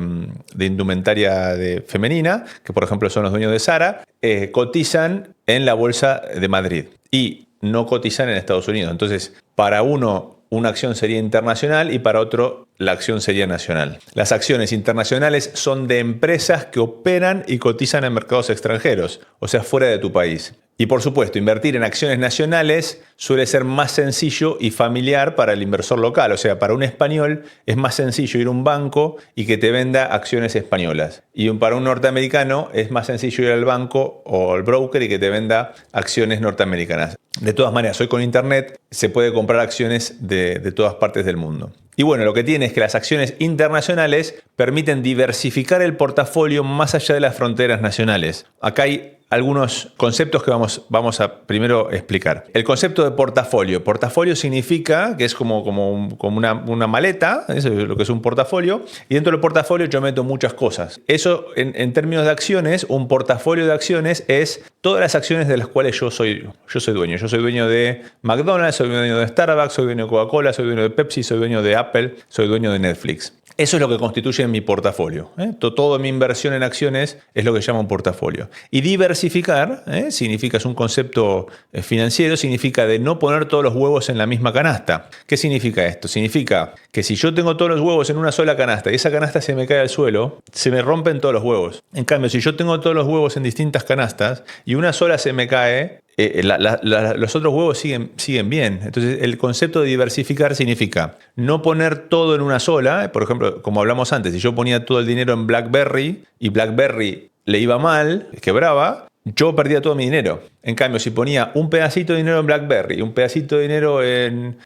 indumentaria femenina, que por ejemplo son los dueños de Zara, cotizan en la bolsa de Madrid y no cotizan en Estados Unidos. Entonces, para uno, una acción sería internacional y para otro la acción sería nacional. Las acciones internacionales son de empresas que operan y cotizan en mercados extranjeros, o sea, fuera de tu país. Y por supuesto, invertir en acciones nacionales suele ser más sencillo y familiar para el inversor local. O sea, para un español es más sencillo ir a un banco y que te venda acciones españolas. Y para un norteamericano es más sencillo ir al banco o al broker y que te venda acciones norteamericanas. De todas maneras, hoy con internet se puede comprar acciones de todas partes del mundo. Y bueno, lo que tiene es que las acciones internacionales permiten diversificar el portafolio más allá de las fronteras nacionales. Acá hay algunos conceptos que vamos a primero explicar. El concepto de portafolio. Portafolio significa que es como una maleta, eso es lo que es un portafolio, y dentro del portafolio yo meto muchas cosas. Eso, en términos de acciones, un portafolio de acciones es todas las acciones de las cuales yo soy dueño. Yo soy dueño de McDonald's, soy dueño de Starbucks, soy dueño de Coca-Cola, soy dueño de Pepsi, soy dueño de Apple, soy dueño de Netflix. Eso es lo que constituye mi portafolio. Toda mi inversión en acciones es lo que se llama un portafolio. Y diversificar significa, es un concepto financiero, significa de no poner todos los huevos en la misma canasta. ¿Qué significa esto? Significa que si yo tengo todos los huevos en una sola canasta y esa canasta se me cae al suelo, se me rompen todos los huevos. En cambio, si yo tengo todos los huevos en distintas canastas y una sola se me cae, los otros huevos siguen bien. Entonces, el concepto de diversificar significa no poner todo en una sola. Por ejemplo, como hablamos antes, si yo ponía todo el dinero en BlackBerry y BlackBerry le iba mal, quebraba, yo perdía todo mi dinero. En cambio, si ponía un pedacito de dinero en BlackBerry, un pedacito de dinero en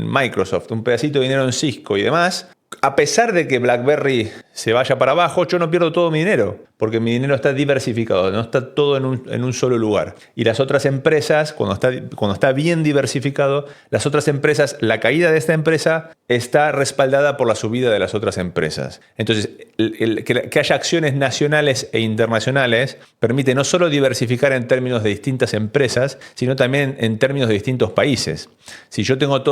Microsoft, un pedacito de dinero en Cisco y demás, a pesar de que BlackBerry se vaya para abajo, yo no pierdo todo mi dinero, porque mi dinero está diversificado, no está todo en un solo lugar. Y las otras empresas, cuando está bien diversificado, las otras empresas, la caída de esta empresa está respaldada por la subida de las otras empresas. Entonces, que haya acciones nacionales e internacionales permite no solo diversificar en términos de distintas empresas, sino también en términos de distintos países. Si yo tengo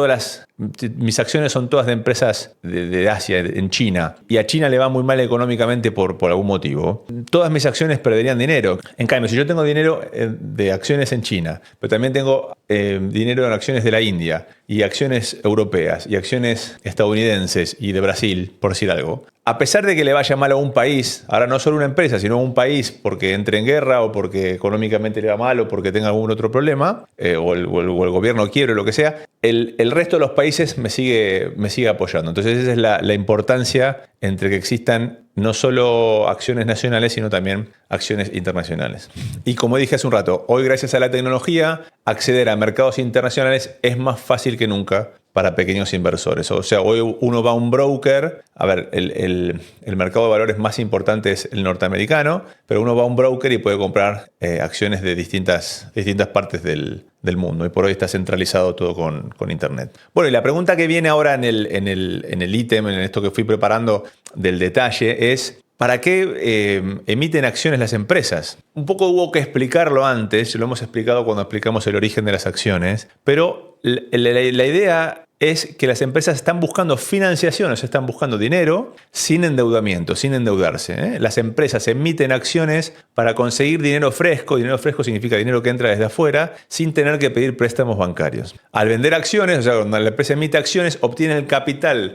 mis acciones son todas de empresas de Asia, en China, y a China le va muy mal económicamente por algún motivo, todas mis acciones perderían dinero. En cambio, si yo tengo dinero de acciones en China, pero también tengo dinero en acciones de la India, y acciones europeas, y acciones estadounidenses y de Brasil, por decir algo, a pesar de que le vaya mal a un país, ahora no solo una empresa, sino un país porque entre en guerra o porque económicamente le va mal o porque tenga algún otro problema, o el gobierno quiere o lo que sea, el resto de los países me sigue apoyando. Entonces esa es la importancia entre que existan no solo acciones nacionales, sino también acciones internacionales. Y como dije hace un rato, hoy gracias a la tecnología, acceder a mercados internacionales es más fácil que nunca para pequeños inversores. O sea, hoy uno va a un broker, a ver, el mercado de valores más importante es el norteamericano, pero uno va a un broker y puede comprar acciones de distintas partes del mundo. Y por hoy está centralizado todo con Internet. Bueno, y la pregunta que viene ahora en el ítem, en esto que fui preparando del detalle, es ¿para qué emiten acciones las empresas? Un poco hubo que explicarlo antes, lo hemos explicado cuando explicamos el origen de las acciones, pero la idea es que las empresas están buscando financiación, o sea, están buscando dinero sin endeudamiento, sin endeudarse. Las empresas emiten acciones para conseguir dinero fresco. Dinero fresco significa dinero que entra desde afuera sin tener que pedir préstamos bancarios. Al vender acciones, o sea, cuando la empresa emite acciones, obtiene el capital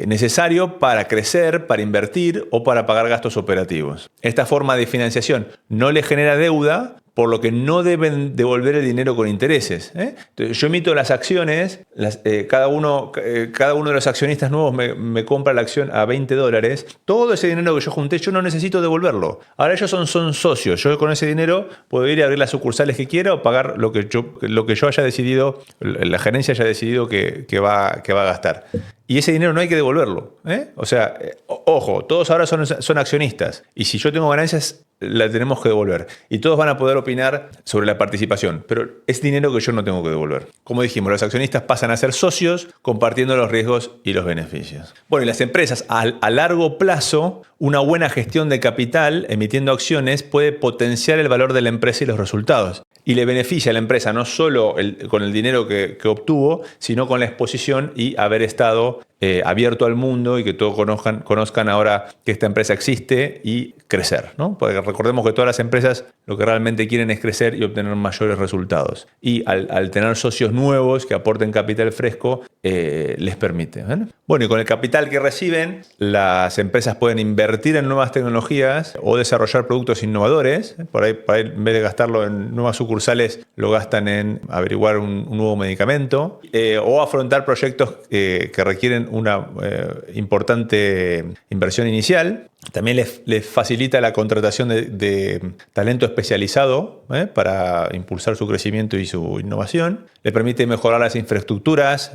necesario para crecer, para invertir o para pagar gastos operativos. Esta forma de financiación no le genera deuda, por lo que no deben devolver el dinero con intereses. Entonces, yo emito las acciones, cada uno de los accionistas nuevos me compra la acción a $20. Todo ese dinero que yo junté, yo no necesito devolverlo. Ahora ellos son socios. Yo con ese dinero puedo ir a abrir las sucursales que quiera o pagar lo que yo haya decidido, la gerencia haya decidido que va a gastar. Y ese dinero no hay que devolverlo. O sea, ojo, todos ahora son accionistas. Y si yo tengo ganancias, la tenemos que devolver. Y todos van a poder opinar sobre la participación. Pero es dinero que yo no tengo que devolver. Como dijimos, los accionistas pasan a ser socios compartiendo los riesgos y los beneficios. Bueno, y las empresas a largo plazo, una buena gestión de capital emitiendo acciones puede potenciar el valor de la empresa y los resultados. Y le beneficia a la empresa no solo con el dinero que obtuvo, sino con la exposición y haber estado abierto al mundo y que todos conozcan ahora que esta empresa existe y crecer, ¿no? Porque recordemos que todas las empresas lo que realmente quieren es crecer y obtener mayores resultados. Y al tener socios nuevos que aporten capital fresco, les permite. Bueno, y con el capital que reciben, las empresas pueden invertir en nuevas tecnologías o desarrollar productos innovadores. Por ahí en vez de gastarlo en nuevas sucursales, lo gastan en averiguar un nuevo medicamento o afrontar proyectos que requieren una importante inversión inicial. También les facilita la contratación de talento especializado para impulsar su crecimiento y su innovación. Le permite mejorar las infraestructuras,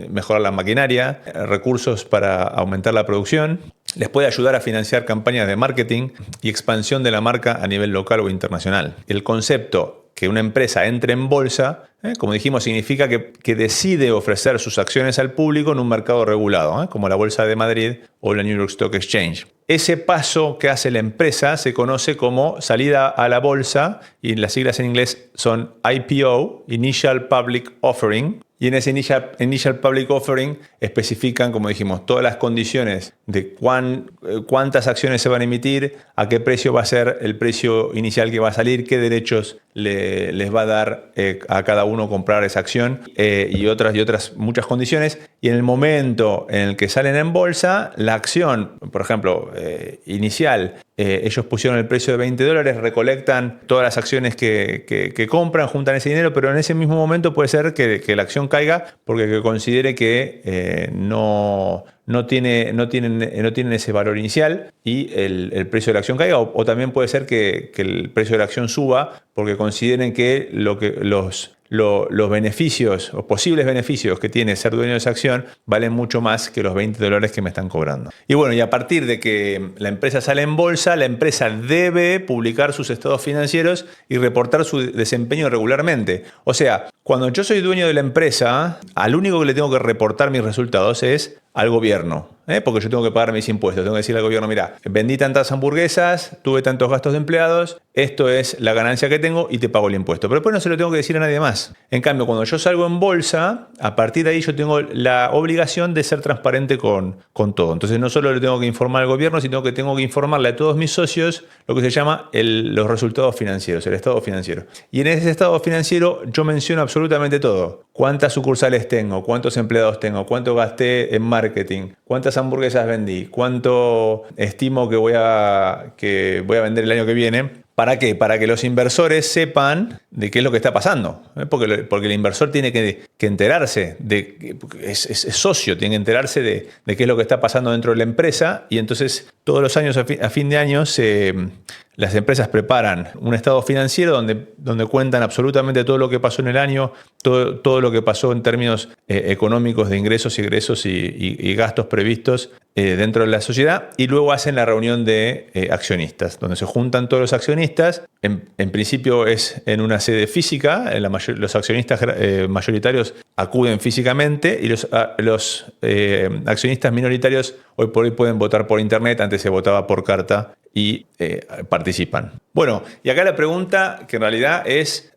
mejorar la maquinaria, recursos para aumentar la producción. Les puede ayudar a financiar campañas de marketing y expansión de la marca a nivel local o internacional. El concepto que una empresa entre en bolsa, como dijimos, significa que decide ofrecer sus acciones al público en un mercado regulado, como la Bolsa de Madrid o la New York Stock Exchange. Ese paso que hace la empresa se conoce como salida a la bolsa y las siglas en inglés son IPO, Initial Public Offering, Y en ese initial public offering especifican, como dijimos, todas las condiciones de cuántas acciones se van a emitir, a qué precio va a ser el precio inicial que va a salir, qué derechos les va a dar a cada uno comprar esa acción y otras muchas condiciones. Y en el momento en el que salen en bolsa, la acción, por ejemplo, inicial, ellos pusieron el precio de $20, recolectan todas las acciones que compran, juntan ese dinero, pero en ese mismo momento puede ser que la acción caiga porque considere que no tienen ese valor inicial y el precio de la acción caiga, o también puede ser que el precio de la acción suba porque consideren que los beneficios o posibles beneficios que tiene ser dueño de esa acción valen mucho más que los $20 que me están cobrando. Y bueno, y a partir de que la empresa sale en bolsa, la empresa debe publicar sus estados financieros y reportar su desempeño regularmente. O sea, cuando yo soy dueño de la empresa, al único que le tengo que reportar mis resultados es al gobierno, porque yo tengo que pagar mis impuestos. Tengo que decirle al gobierno, mira, vendí tantas hamburguesas, tuve tantos gastos de empleados, esto es la ganancia que tengo y te pago el impuesto. Pero después no se lo tengo que decir a nadie más. En cambio, cuando yo salgo en bolsa, a partir de ahí yo tengo la obligación de ser transparente con todo. Entonces no solo le tengo que informar al gobierno, sino que tengo que informarle a todos mis socios lo que se llama los resultados financieros, el estado financiero. Y en ese estado financiero yo menciono absolutamente todo. ¿Cuántas sucursales tengo? ¿Cuántos empleados tengo? ¿Cuánto gasté en marketing? ¿Cuántas hamburguesas vendí? ¿Cuánto estimo que voy a vender el año que viene? ¿Para qué? Para que los inversores sepan de qué es lo que está pasando. Porque el inversor tiene que enterarse, es socio, tiene que enterarse de qué es lo que está pasando dentro de la empresa. Y entonces todos los años, a fin de año, las empresas preparan un estado financiero donde cuentan absolutamente todo lo que pasó en el año, todo lo que pasó en términos económicos de ingresos, egresos y gastos previstos dentro de la sociedad, y luego hacen la reunión de accionistas, donde se juntan todos los accionistas. En principio es en una sede física, los accionistas mayoritarios acuden físicamente y los accionistas minoritarios hoy por hoy pueden votar por internet, antes se votaba por carta y participan. Bueno, y acá la pregunta que en realidad es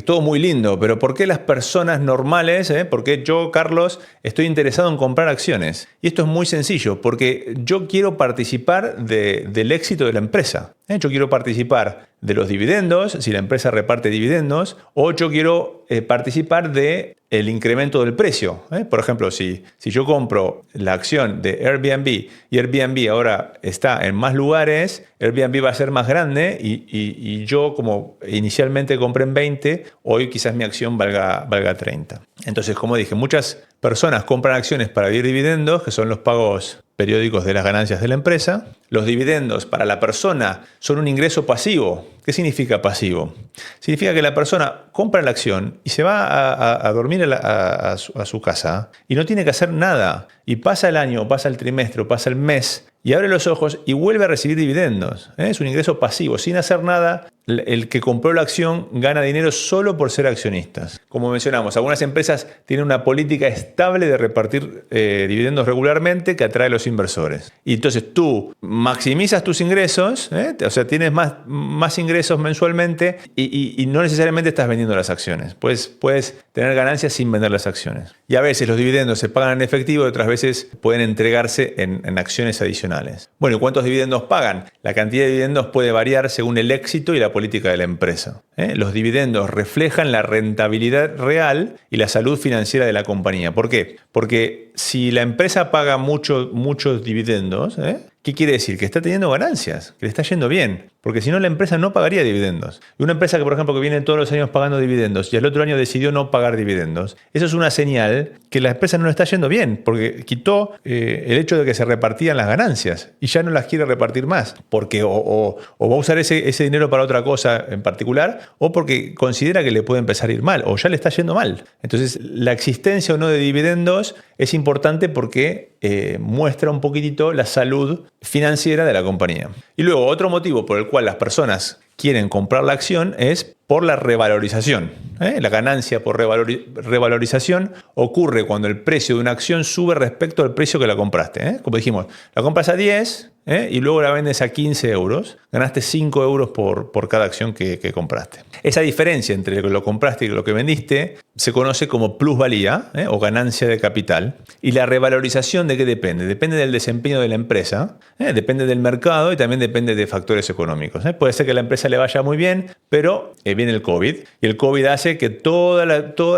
todo muy lindo, pero ¿por qué las personas normales, por qué yo, Carlos, estoy interesado en comprar acciones? Y esto es muy sencillo, porque yo quiero participar del éxito de la empresa. Yo quiero participar de los dividendos, si la empresa reparte dividendos, o yo quiero participar del incremento del precio. Por ejemplo, si yo compro la acción de Airbnb y Airbnb ahora está en más lugares, Airbnb va a ser más grande y yo, como inicialmente compré en 20, hoy quizás mi acción valga 30. Entonces, como dije, muchas personas compran acciones para vivir dividendos, que son los pagos periódicos de las ganancias de la empresa. Los dividendos para la persona son un ingreso pasivo. ¿Qué significa pasivo? Significa que la persona compra la acción y se va a dormir a su casa y no tiene que hacer nada. Y pasa el año, pasa el trimestre, pasa el mes y abre los ojos y vuelve a recibir dividendos. Es un ingreso pasivo, sin hacer nada. El que compró la acción gana dinero solo por ser accionistas. Como mencionamos, algunas empresas tienen una política estable de repartir dividendos regularmente que atrae a los inversores. Y entonces tú maximizas tus ingresos, o sea, tienes más ingresos mensualmente y no necesariamente estás vendiendo las acciones. Puedes tener ganancias sin vender las acciones. Y a veces los dividendos se pagan en efectivo y otras veces pueden entregarse en acciones adicionales. Bueno, ¿y cuántos dividendos pagan? La cantidad de dividendos puede variar según el éxito y la política de la empresa. Los dividendos reflejan la rentabilidad real y la salud financiera de la compañía. ¿Por qué? Porque si la empresa paga muchos dividendos, ¿qué quiere decir? Que está teniendo ganancias, que le está yendo bien. Porque si no, la empresa no pagaría dividendos. Y una empresa que, por ejemplo, que viene todos los años pagando dividendos y el otro año decidió no pagar dividendos, eso es una señal que la empresa no le está yendo bien, porque quitó el hecho de que se repartían las ganancias y ya no las quiere repartir más, porque o va a usar ese dinero para otra cosa en particular, o porque considera que le puede empezar a ir mal, o ya le está yendo mal. Entonces, la existencia o no de dividendos es importante porque muestra un poquitito la salud financiera de la compañía. Y luego, otro motivo por el cual las personas quieren comprar la acción es por la revalorización. La ganancia por revalorización ocurre cuando el precio de una acción sube respecto al precio que la compraste. Como dijimos, la compras a 10 y luego la vendes a 15 euros. Ganaste 5 euros por cada acción que compraste. Esa diferencia entre lo que lo compraste y lo que vendiste se conoce como plusvalía o ganancia de capital. Y la revalorización, ¿de qué depende? Depende del desempeño de la empresa, depende del mercado y también depende de factores económicos. Puede ser que a la empresa le vaya muy bien, pero viene el COVID y el COVID hace que todas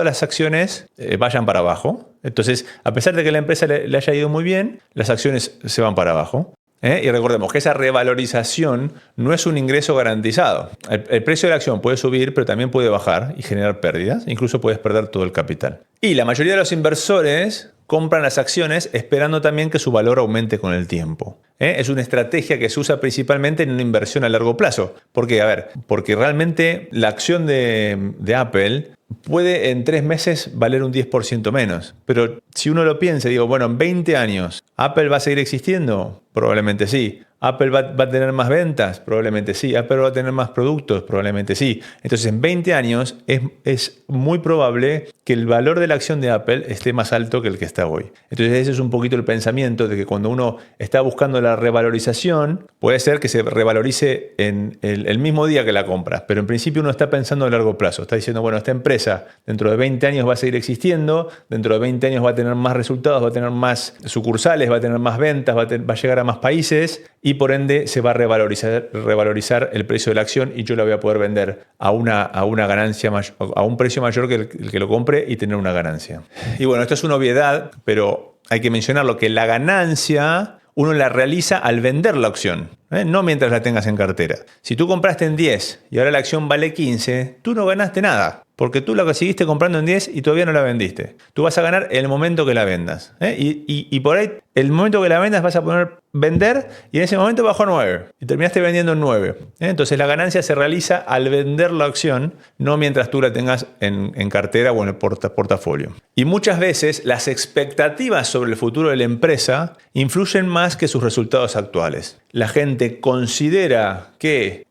las acciones vayan para abajo. Entonces, a pesar de que a la empresa le haya ido muy bien, las acciones se van para abajo. Y recordemos que esa revalorización no es un ingreso garantizado. El precio de la acción puede subir, pero también puede bajar y generar pérdidas. Incluso puedes perder todo el capital. Y la mayoría de los inversores compran las acciones esperando también que su valor aumente con el tiempo. Es una estrategia que se usa principalmente en una inversión a largo plazo. ¿Por qué? Porque realmente la acción de Apple puede en 3 meses valer un 10% menos. Pero si uno lo piensa, digo, bueno, en 20 años, ¿Apple va a seguir existiendo? Probablemente sí. ¿Apple va a tener más ventas? Probablemente sí. ¿Apple va a tener más productos? Probablemente sí. Entonces, en 20 años es muy probable que el valor de la acción de Apple esté más alto que el que está hoy. Entonces, ese es un poquito el pensamiento de que cuando uno está buscando la revalorización, puede ser que se revalorice en el mismo día que la compras. Pero en principio uno está pensando a largo plazo. Está diciendo, bueno, esta empresa dentro de 20 años va a seguir existiendo, dentro de 20 años va a tener más resultados, va a tener más sucursales, va a tener más ventas, va a llegar a más países y por ende se va a revalorizar el precio de la acción y yo la voy a poder vender a una ganancia a un precio mayor que el que lo compre y tener una ganancia. Y bueno, esto es una obviedad, pero hay que mencionarlo, que la ganancia uno la realiza al vender la acción, no mientras la tengas en cartera. Si tú compraste en 10 y ahora la acción vale 15, tú no ganaste nada. Porque tú la seguiste comprando en 10 y todavía no la vendiste. Tú vas a ganar en el momento que la vendas. Y por ahí, el momento que la vendas vas a poner vender y en ese momento bajó a 9. Y terminaste vendiendo en 9. Entonces la ganancia se realiza al vender la acción, no mientras tú la tengas en cartera o en el portafolio. Y muchas veces las expectativas sobre el futuro de la empresa influyen más que sus resultados actuales. La gente considera que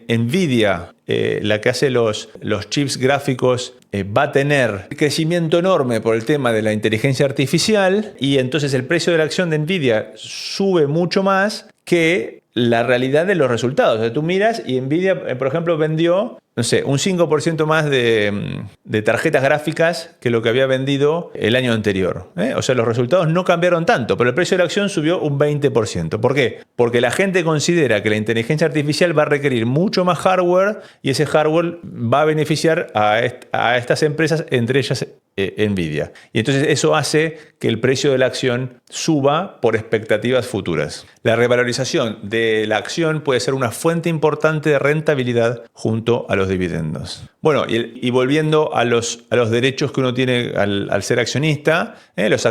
Nvidia, la que hace los chips gráficos, va a tener crecimiento enorme por el tema de la inteligencia artificial y entonces el precio de la acción de Nvidia sube mucho más que la realidad de los resultados. O sea, tú miras y Nvidia, por ejemplo, vendió, no sé, un 5% más de tarjetas gráficas que lo que había vendido el año anterior. O sea, los resultados no cambiaron tanto, pero el precio de la acción subió un 20%. ¿Por qué? Porque la gente considera que la inteligencia artificial va a requerir mucho más hardware y ese hardware va a beneficiar a estas empresas, entre ellas Nvidia. Y entonces eso hace que el precio de la acción suba por expectativas futuras. La revalorización de la acción puede ser una fuente importante de rentabilidad junto a los dividendos. Bueno, y volviendo a los derechos que uno tiene al ser accionista, los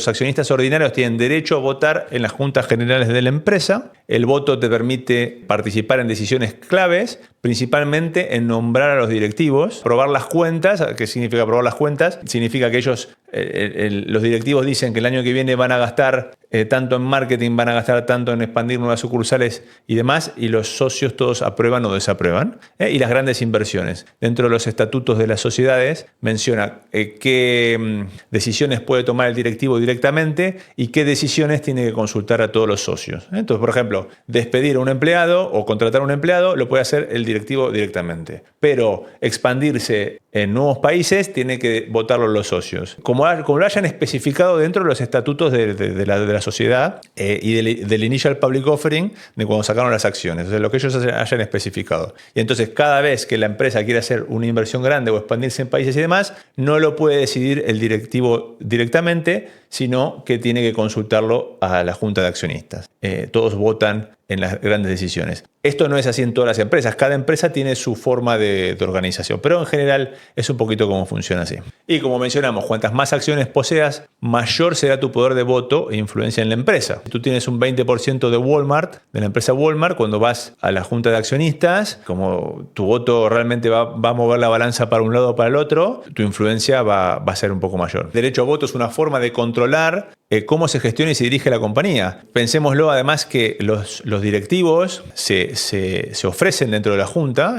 accionistas ordinarios tienen derecho a votar en las juntas generales de la empresa. El voto te permite participar en decisiones claves, principalmente en nombrar a los directivos, aprobar las cuentas. ¿Qué significa aprobar las cuentas? Significa que ellos, los directivos dicen que el año que viene van a gastar tanto en marketing, van a gastar tanto en expandir nuevas sucursales y demás, y los socios todos aprueban o desaprueban. Y las grandes inversiones. Dentro de los estatutos de las sociedades menciona qué decisiones puede tomar el directivo directamente y qué decisiones tiene que consultar a todos los socios. Entonces, por ejemplo, despedir a un empleado o contratar a un empleado lo puede hacer el directivo directamente. Pero expandirse en nuevos países tiene que votarlo los socios. Como lo hayan especificado dentro de los estatutos de la sociedad y del Initial Public Offering, de cuando sacaron las acciones. O sea, lo que ellos hayan especificado. Y entonces, cada vez que la empresa quiere hacer una inversión grande o expandirse en países y demás, no lo puede decidir el directivo directamente, sino que tiene que consultarlo a la junta de accionistas. Todos votan en las grandes decisiones. Esto no es así en todas las empresas. Cada empresa tiene su forma de organización, pero en general es un poquito como funciona así. Y como mencionamos, cuantas más acciones poseas, mayor será tu poder de voto e influencia en la empresa. Si tú tienes un 20% de Walmart, de la empresa Walmart, cuando vas a la junta de accionistas, como tu voto realmente va a mover la balanza para un lado o para el otro, tu influencia va a ser un poco mayor. Derecho a voto es una forma de controlar controlar cómo se gestiona y se dirige la compañía. Pensémoslo además que los directivos se ofrecen dentro de la junta.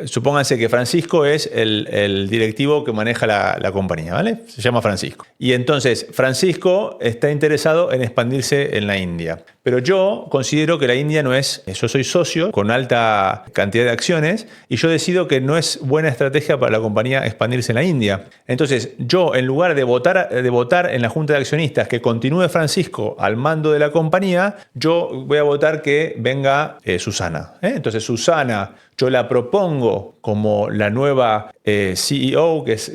Supónganse que Francisco es el directivo que maneja la compañía, ¿vale? Se llama Francisco. Y entonces Francisco está interesado en expandirse en la India. Pero yo considero que la India no es... Yo soy socio con alta cantidad de acciones y yo decido que no es buena estrategia para la compañía expandirse en la India. Entonces yo, en lugar de votar en la junta de accionistas que continúe Francisco al mando de la compañía, yo voy a votar que venga Susana. Entonces Susana, yo la propongo como la nueva CEO, que es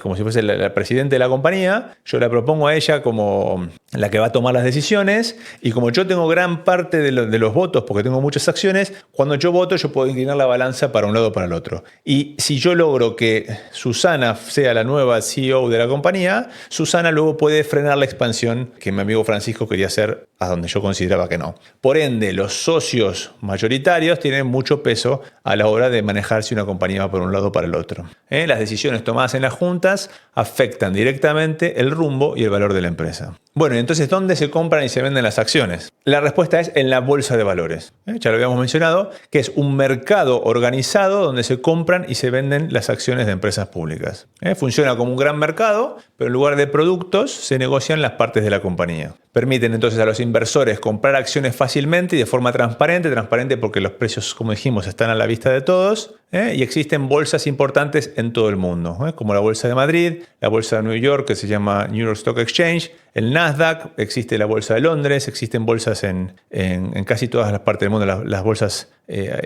como si fuese la presidenta de la compañía. Yo la propongo a ella como la que va a tomar las decisiones. Y como yo tengo gran parte de los votos, porque tengo muchas acciones, cuando yo voto yo puedo inclinar la balanza para un lado o para el otro. Y si yo logro que Susana sea la nueva CEO de la compañía, Susana luego puede frenar la expansión que mi amigo Francisco quería hacer a donde yo consideraba que no. Por ende, los socios mayoritarios tienen mucho peso a la hora de manejar si una compañía va por un lado o para el otro. Las decisiones tomadas en las juntas afectan directamente el rumbo y el valor de la empresa. Bueno, entonces, ¿dónde se compran y se venden las acciones? La respuesta es en la bolsa de valores. Ya lo habíamos mencionado, que es un mercado organizado donde se compran y se venden las acciones de empresas públicas. Funciona como un gran mercado, pero en lugar de productos se negocian las partes de la compañía. Permiten entonces a los inversores comprar acciones fácilmente y de forma transparente porque los precios, como dijimos, están a la vista de todos. Y existen bolsas importantes en todo el mundo, como la Bolsa de Madrid, la Bolsa de New York, que se llama New York Stock Exchange, el Nasdaq, existe la Bolsa de Londres, existen bolsas en casi todas las partes del mundo, las bolsas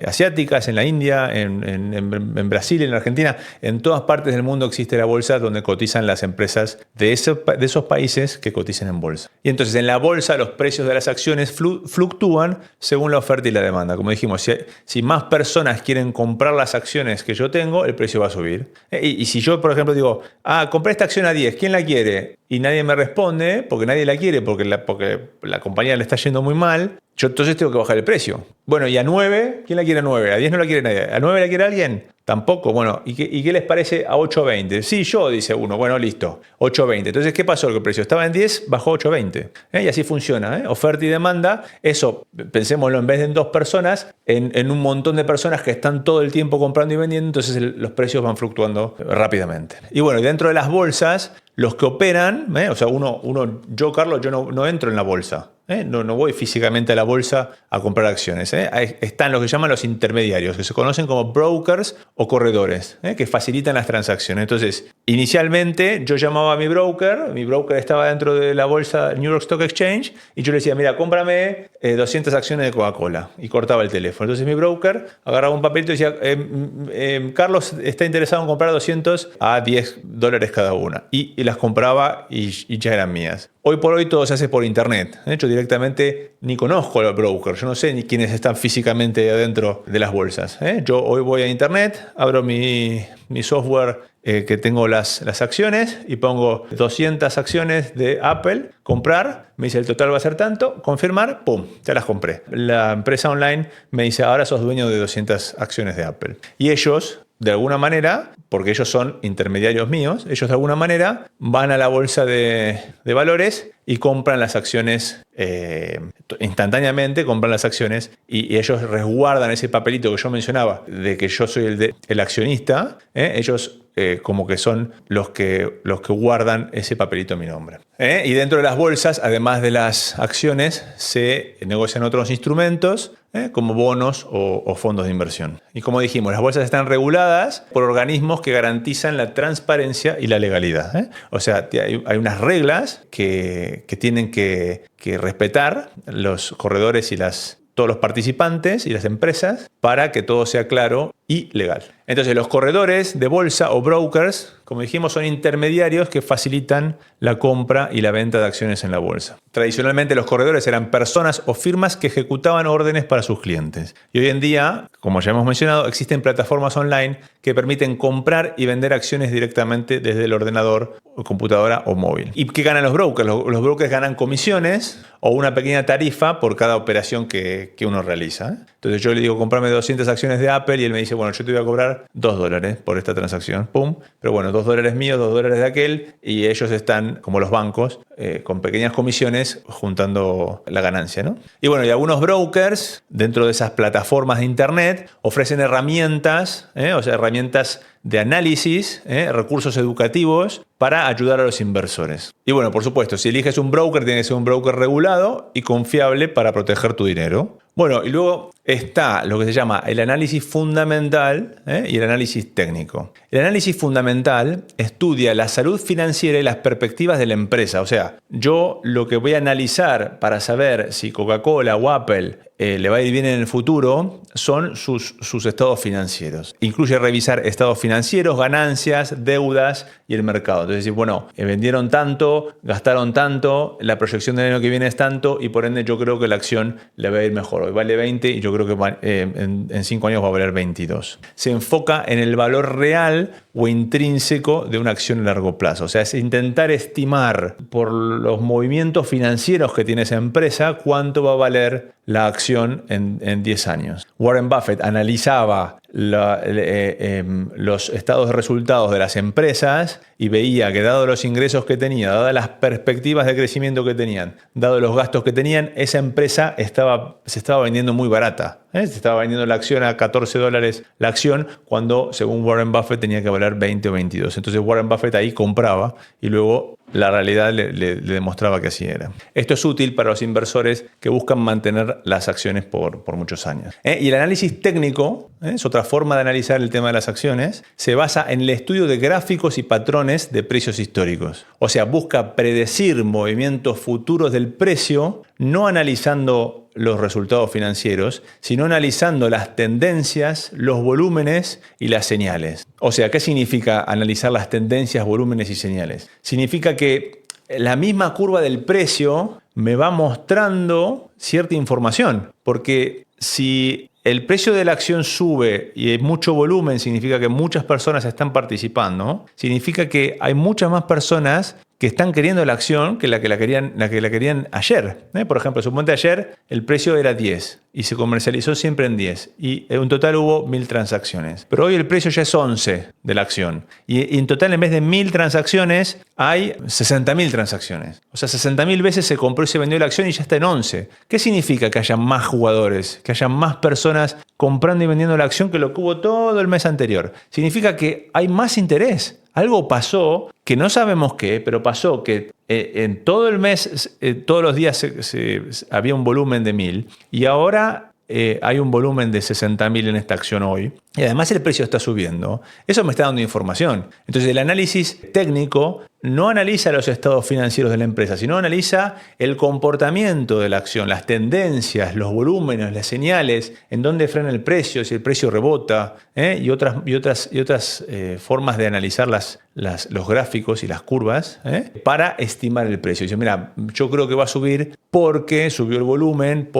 asiáticas, en la India, en Brasil, en Argentina. En todas partes del mundo existe la bolsa donde cotizan las empresas de esos países que cotizan en bolsa. Y entonces en la bolsa los precios de las acciones fluctúan según la oferta y la demanda. Como dijimos, si más personas quieren comprar las acciones que yo tengo, el precio va a subir. Y si yo, por ejemplo, digo, compré esta acción a 10, ¿quién la quiere? Y nadie me responde, porque nadie la quiere, porque la compañía le está yendo muy mal, yo entonces tengo que bajar el precio. Bueno, y a 9, ¿quién la quiere a 9? A 10 no la quiere nadie. ¿A 9 la quiere alguien? Tampoco. Bueno, ¿y qué les parece a 8.20? Sí, yo, dice uno. Bueno, listo. 8.20. Entonces, ¿qué pasó? Que el precio estaba en 10, bajó a 8.20. Y así funciona. Oferta y demanda. Eso, pensémoslo, en vez de en dos personas, en un montón de personas que están todo el tiempo comprando y vendiendo, entonces los precios van fluctuando rápidamente. Y bueno, y dentro de las bolsas, los que operan, o sea, yo, Carlos, yo no entro en la bolsa. No voy físicamente a la bolsa a comprar acciones. Están lo que llaman los intermediarios, que se conocen como brokers o corredores, que facilitan las transacciones. Entonces, inicialmente yo llamaba a mi broker estaba dentro de la bolsa New York Stock Exchange, y yo le decía, mira, cómprame 200 acciones de Coca-Cola, y cortaba el teléfono. Entonces mi broker agarraba un papelito y decía, Carlos está interesado en comprar 200 a $10 cada una, y las compraba y ya eran mías. Hoy por hoy todo se hace por internet. Yo directamente ni conozco al broker, yo no sé ni quiénes están físicamente adentro de las bolsas. Yo hoy voy a internet, abro mi software que tengo las acciones y pongo 200 acciones de Apple, comprar, me dice el total va a ser tanto, confirmar, pum, ya las compré. La empresa online me dice, ahora sos dueño de 200 acciones de Apple. Y ellos, de alguna manera, porque ellos son intermediarios míos, ellos de alguna manera van a la bolsa de valores y compran las acciones instantáneamente, compran las acciones y ellos resguardan ese papelito que yo mencionaba de que yo soy el accionista. Ellos como que son los que guardan ese papelito en mi nombre. Y dentro de las bolsas, además de las acciones, se negocian otros instrumentos como bonos o fondos de inversión. Y como dijimos, las bolsas están reguladas por organismos que garantizan la transparencia y la legalidad. O sea, hay unas reglas que tienen que respetar los corredores y todos los participantes y las empresas para que todo sea claro y legal. Entonces, los corredores de bolsa o brokers, como dijimos, son intermediarios que facilitan la compra y la venta de acciones en la bolsa. Tradicionalmente, los corredores eran personas o firmas que ejecutaban órdenes para sus clientes. Y hoy en día, como ya hemos mencionado, existen plataformas online que permiten comprar y vender acciones directamente desde el ordenador, computadora o móvil. ¿Y qué ganan los brokers? Los brokers ganan comisiones o una pequeña tarifa por cada operación que uno realiza. Entonces yo le digo, comprame 200 acciones de Apple y él me dice, bueno, yo te voy a cobrar $2 por esta transacción, pum, pero bueno, $2 míos, $2 de aquel, y ellos están, como los bancos, con pequeñas comisiones juntando la ganancia, ¿no? Y bueno, y algunos brokers dentro de esas plataformas de internet ofrecen herramientas, o sea, herramientas de análisis, recursos educativos para ayudar a los inversores. Y bueno, por supuesto, si eliges un broker, tiene que ser un broker regulado y confiable para proteger tu dinero. Bueno, y luego está lo que se llama el análisis fundamental y el análisis técnico. El análisis fundamental estudia la salud financiera y las perspectivas de la empresa. O sea, yo lo que voy a analizar para saber si Coca-Cola o Apple le va a ir bien en el futuro son sus estados financieros. Incluye revisar estados financieros, ganancias, deudas y el mercado. Entonces, decir, bueno, vendieron tanto, gastaron tanto, la proyección del año que viene es tanto y por ende yo creo que la acción le va a ir mejor. Hoy vale 20 y yo creo que en 5 años va a valer 22. Se enfoca en el valor real o intrínseco de una acción a largo plazo. O sea, es intentar estimar por los movimientos financieros que tiene esa empresa cuánto va a valer la acción en 10 años. Warren Buffett analizaba los estados de resultados de las empresas y veía que dado los ingresos que tenía, dadas las perspectivas de crecimiento que tenían, dados los gastos que tenían, esa empresa se estaba vendiendo muy barata. Se estaba vendiendo la acción a $14 la acción cuando, según Warren Buffett, tenía que valer 20 o 22. Entonces Warren Buffett ahí compraba y luego la realidad le demostraba que así era. Esto es útil para los inversores que buscan mantener las acciones por muchos años. Y el análisis técnico, es otra forma de analizar el tema de las acciones, se basa en el estudio de gráficos y patrones de precios históricos. O sea, busca predecir movimientos futuros del precio, no analizando los resultados financieros, sino analizando las tendencias, los volúmenes y las señales. O sea, ¿qué significa analizar las tendencias, volúmenes y señales? Significa que la misma curva del precio me va mostrando cierta información, porque si el precio de la acción sube y hay mucho volumen, significa que muchas personas están participando, significa que hay muchas más personas que están queriendo la acción que la que la querían ayer. Por ejemplo, suponte ayer el precio era 10 y se comercializó siempre en 10 y en total hubo 1000 transacciones. Pero hoy el precio ya es 11 de la acción y en total en vez de 1000 transacciones hay 60.000 transacciones. O sea, 60.000 veces se compró y se vendió la acción y ya está en 11. ¿Qué significa que haya más jugadores, que haya más personas comprando y vendiendo la acción que lo que hubo todo el mes anterior? Significa que hay más interés. Algo pasó que no sabemos qué, pero pasó que en todo el mes, todos los días había un volumen de 1000 y ahora hay un volumen de 60.000 en esta acción hoy. Y además el precio está subiendo. Eso me está dando información. Entonces el análisis técnico no analiza los estados financieros de la empresa, sino analiza el comportamiento de la acción, las tendencias, los volúmenes, las señales, en dónde frena el precio, si el precio rebota, y otras formas de analizar los gráficos y las curvas para estimar el precio. Dice, mira, yo creo que va a subir porque subió el volumen,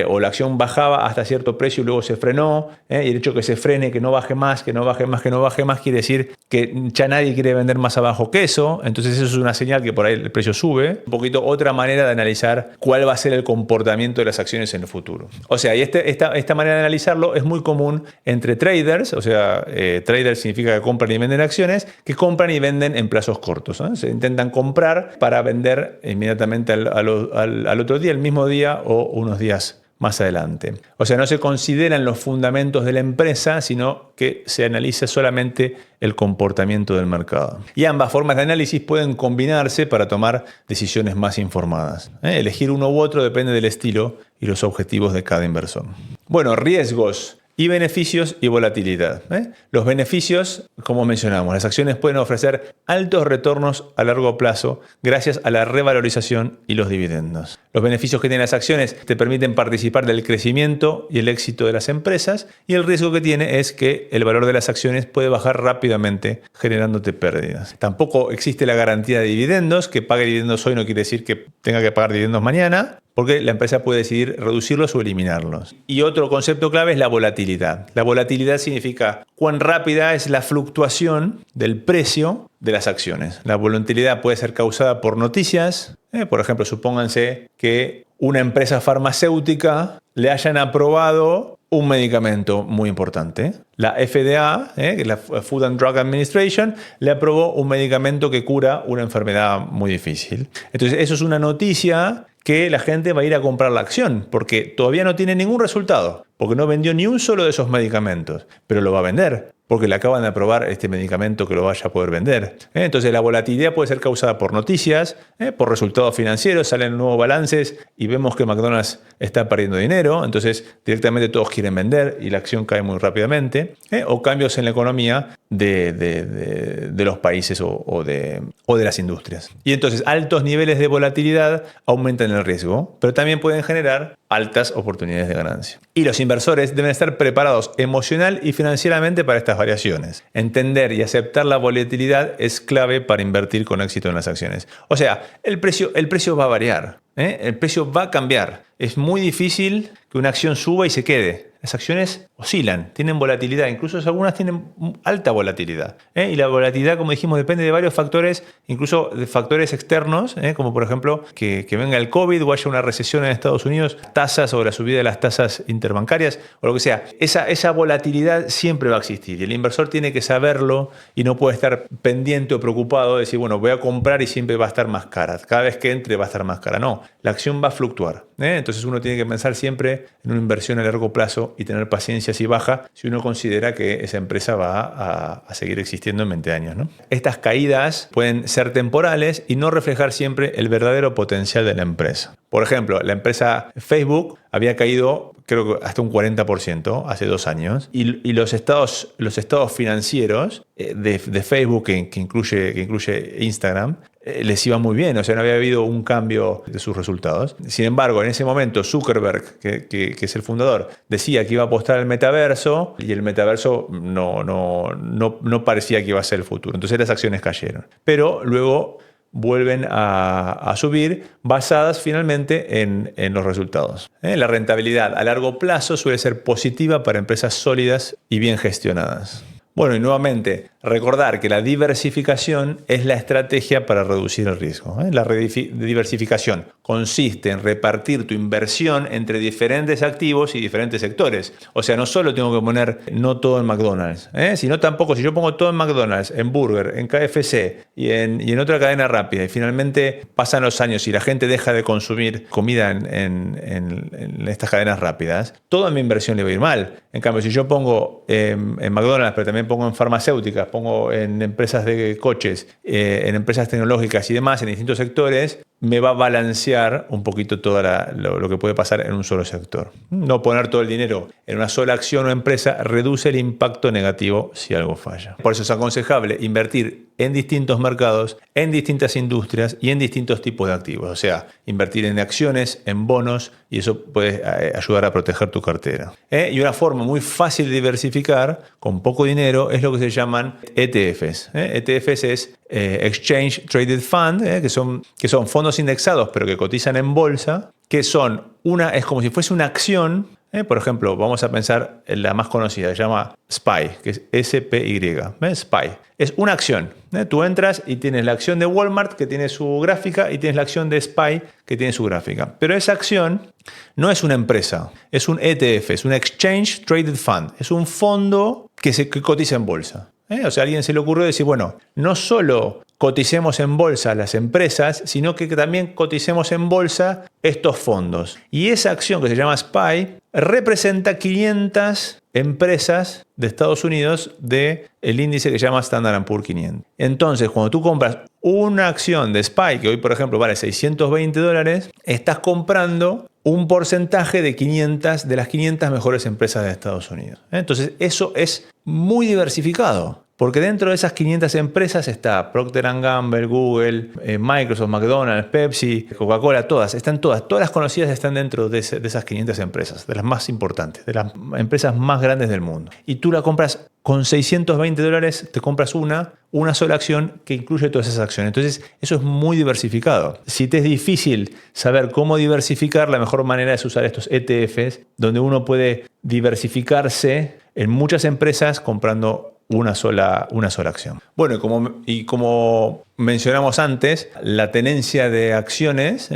o la acción bajaba hasta cierto precio y luego se frenó, y el hecho que se frene, que no baje más, quiere decir que ya nadie quiere vender más abajo que eso. Entonces eso es una señal que por ahí el precio sube. Un poquito otra manera de analizar cuál va a ser el comportamiento de las acciones en el futuro. O sea, y esta manera de analizarlo es muy común entre traders. O sea, traders significa que compran y venden acciones, que compran y venden en plazos cortos. Se intentan comprar para vender inmediatamente al otro día, el mismo día o unos días más adelante. O sea, no se consideran los fundamentos de la empresa, sino que se analiza solamente el comportamiento del mercado. Y ambas formas de análisis pueden combinarse para tomar decisiones más informadas. Elegir uno u otro depende del estilo y los objetivos de cada inversor. Bueno, riesgos y beneficios y volatilidad. Los beneficios, como mencionamos, las acciones pueden ofrecer altos retornos a largo plazo gracias a la revalorización y los dividendos. Los beneficios que tienen las acciones te permiten participar del crecimiento y el éxito de las empresas, y el riesgo que tiene es que el valor de las acciones puede bajar rápidamente generándote pérdidas. Tampoco existe la garantía de dividendos. Que pague dividendos hoy no quiere decir que tenga que pagar dividendos mañana, porque la empresa puede decidir reducirlos o eliminarlos. Y otro concepto clave es la volatilidad. La volatilidad significa cuán rápida es la fluctuación del precio de las acciones. La volatilidad puede ser causada por noticias. Por ejemplo, supónganse que una empresa farmacéutica le hayan aprobado un medicamento muy importante. La FDA, que es la Food and Drug Administration, le aprobó un medicamento que cura una enfermedad muy difícil. Entonces, eso es una noticia que la gente va a ir a comprar la acción, porque todavía no tiene ningún resultado, porque no vendió ni un solo de esos medicamentos, pero lo va a vender, porque le acaban de aprobar este medicamento que lo vaya a poder vender. Entonces la volatilidad puede ser causada por noticias, por resultados financieros, salen nuevos balances y vemos que McDonald's está perdiendo dinero, entonces directamente todos quieren vender y la acción cae muy rápidamente, o cambios en la economía de los países o de las industrias. Y entonces altos niveles de volatilidad aumentan el riesgo, pero también pueden generar altas oportunidades de ganancia. Y los inversores deben estar preparados emocional y financieramente para estas variaciones. Entender y aceptar la volatilidad es clave para invertir con éxito en las acciones. O sea, el precio va a variar, el precio va a cambiar. Es muy difícil que una acción suba y se quede. Las acciones oscilan, tienen volatilidad, incluso algunas tienen alta volatilidad. Y la volatilidad, como dijimos, depende de varios factores, incluso de factores externos, como por ejemplo que venga el COVID o haya una recesión en Estados Unidos, tasas o la subida de las tasas interbancarias o lo que sea. Esa volatilidad siempre va a existir y el inversor tiene que saberlo y no puede estar pendiente o preocupado de decir, bueno, voy a comprar y siempre va a estar más cara. Cada vez que entre va a estar más cara. No, la acción va a fluctuar. Entonces uno tiene que pensar siempre en una inversión a largo plazo y tener paciencia si baja, si uno considera que esa empresa va a seguir existiendo en 20 años, ¿no? Estas caídas pueden ser temporales y no reflejar siempre el verdadero potencial de la empresa. Por ejemplo, la empresa Facebook había caído creo que hasta un 40% hace 2 años y los estados financieros de Facebook, que incluye Instagram, les iba muy bien, o sea, no había habido un cambio de sus resultados. Sin embargo, en ese momento Zuckerberg, que es el fundador, decía que iba a apostar al metaverso y el metaverso no parecía que iba a ser el futuro. Entonces las acciones cayeron. Pero luego vuelven a subir basadas finalmente en los resultados. La rentabilidad a largo plazo suele ser positiva para empresas sólidas y bien gestionadas. Bueno, y nuevamente, recordar que la diversificación es la estrategia para reducir el riesgo. La diversificación consiste en repartir tu inversión entre diferentes activos y diferentes sectores. O sea, no solo tengo que poner no todo en McDonald's, sino tampoco, si yo pongo todo en McDonald's, en Burger, en KFC y en otra cadena rápida y finalmente pasan los años y la gente deja de consumir comida en estas cadenas rápidas, toda mi inversión le va a ir mal. En cambio, si yo pongo en McDonald's, pero también pongo en farmacéuticas, pongo en empresas de coches, en empresas tecnológicas y demás, en distintos sectores, me va a balancear un poquito todo lo que puede pasar en un solo sector. No poner todo el dinero en una sola acción o empresa reduce el impacto negativo si algo falla. Por eso es aconsejable invertir en distintos mercados, en distintas industrias y en distintos tipos de activos. O sea, invertir en acciones, en bonos, y eso puede ayudar a proteger tu cartera. Y una forma muy fácil de diversificar con poco dinero es lo que se llaman ETFs. ETFs es Exchange Traded Fund, que son fondos indexados pero que cotizan en bolsa, que es como si fuese una acción. Por ejemplo, vamos a pensar en la más conocida, se llama SPY, que es SPY. SPY es una acción. Tú entras y tienes la acción de Walmart que tiene su gráfica y tienes la acción de SPY que tiene su gráfica. Pero esa acción no es una empresa, es un ETF, es un Exchange Traded Fund, es un fondo que cotiza en bolsa. O sea, a alguien se le ocurrió decir, bueno, no solo coticemos en bolsa las empresas, sino que también coticemos en bolsa estos fondos. Y esa acción que se llama SPY representa 500 empresas de Estados Unidos del índice que se llama Standard & Poor's 500. Entonces, cuando tú compras una acción de SPY, que hoy, por ejemplo, vale $620, estás comprando un porcentaje de las 500 mejores empresas de Estados Unidos. Entonces, eso es muy diversificado. Porque dentro de esas 500 empresas está Procter & Gamble, Google, Microsoft, McDonald's, Pepsi, Coca-Cola, todas las conocidas están dentro de esas 500 empresas, de las más importantes, de las empresas más grandes del mundo. Y tú la compras con $620, te compras una sola acción que incluye todas esas acciones. Entonces, eso es muy diversificado. Si te es difícil saber cómo diversificar, la mejor manera es usar estos ETFs, donde uno puede diversificarse en muchas empresas comprando una sola acción. Bueno, y como mencionamos antes, la tenencia de acciones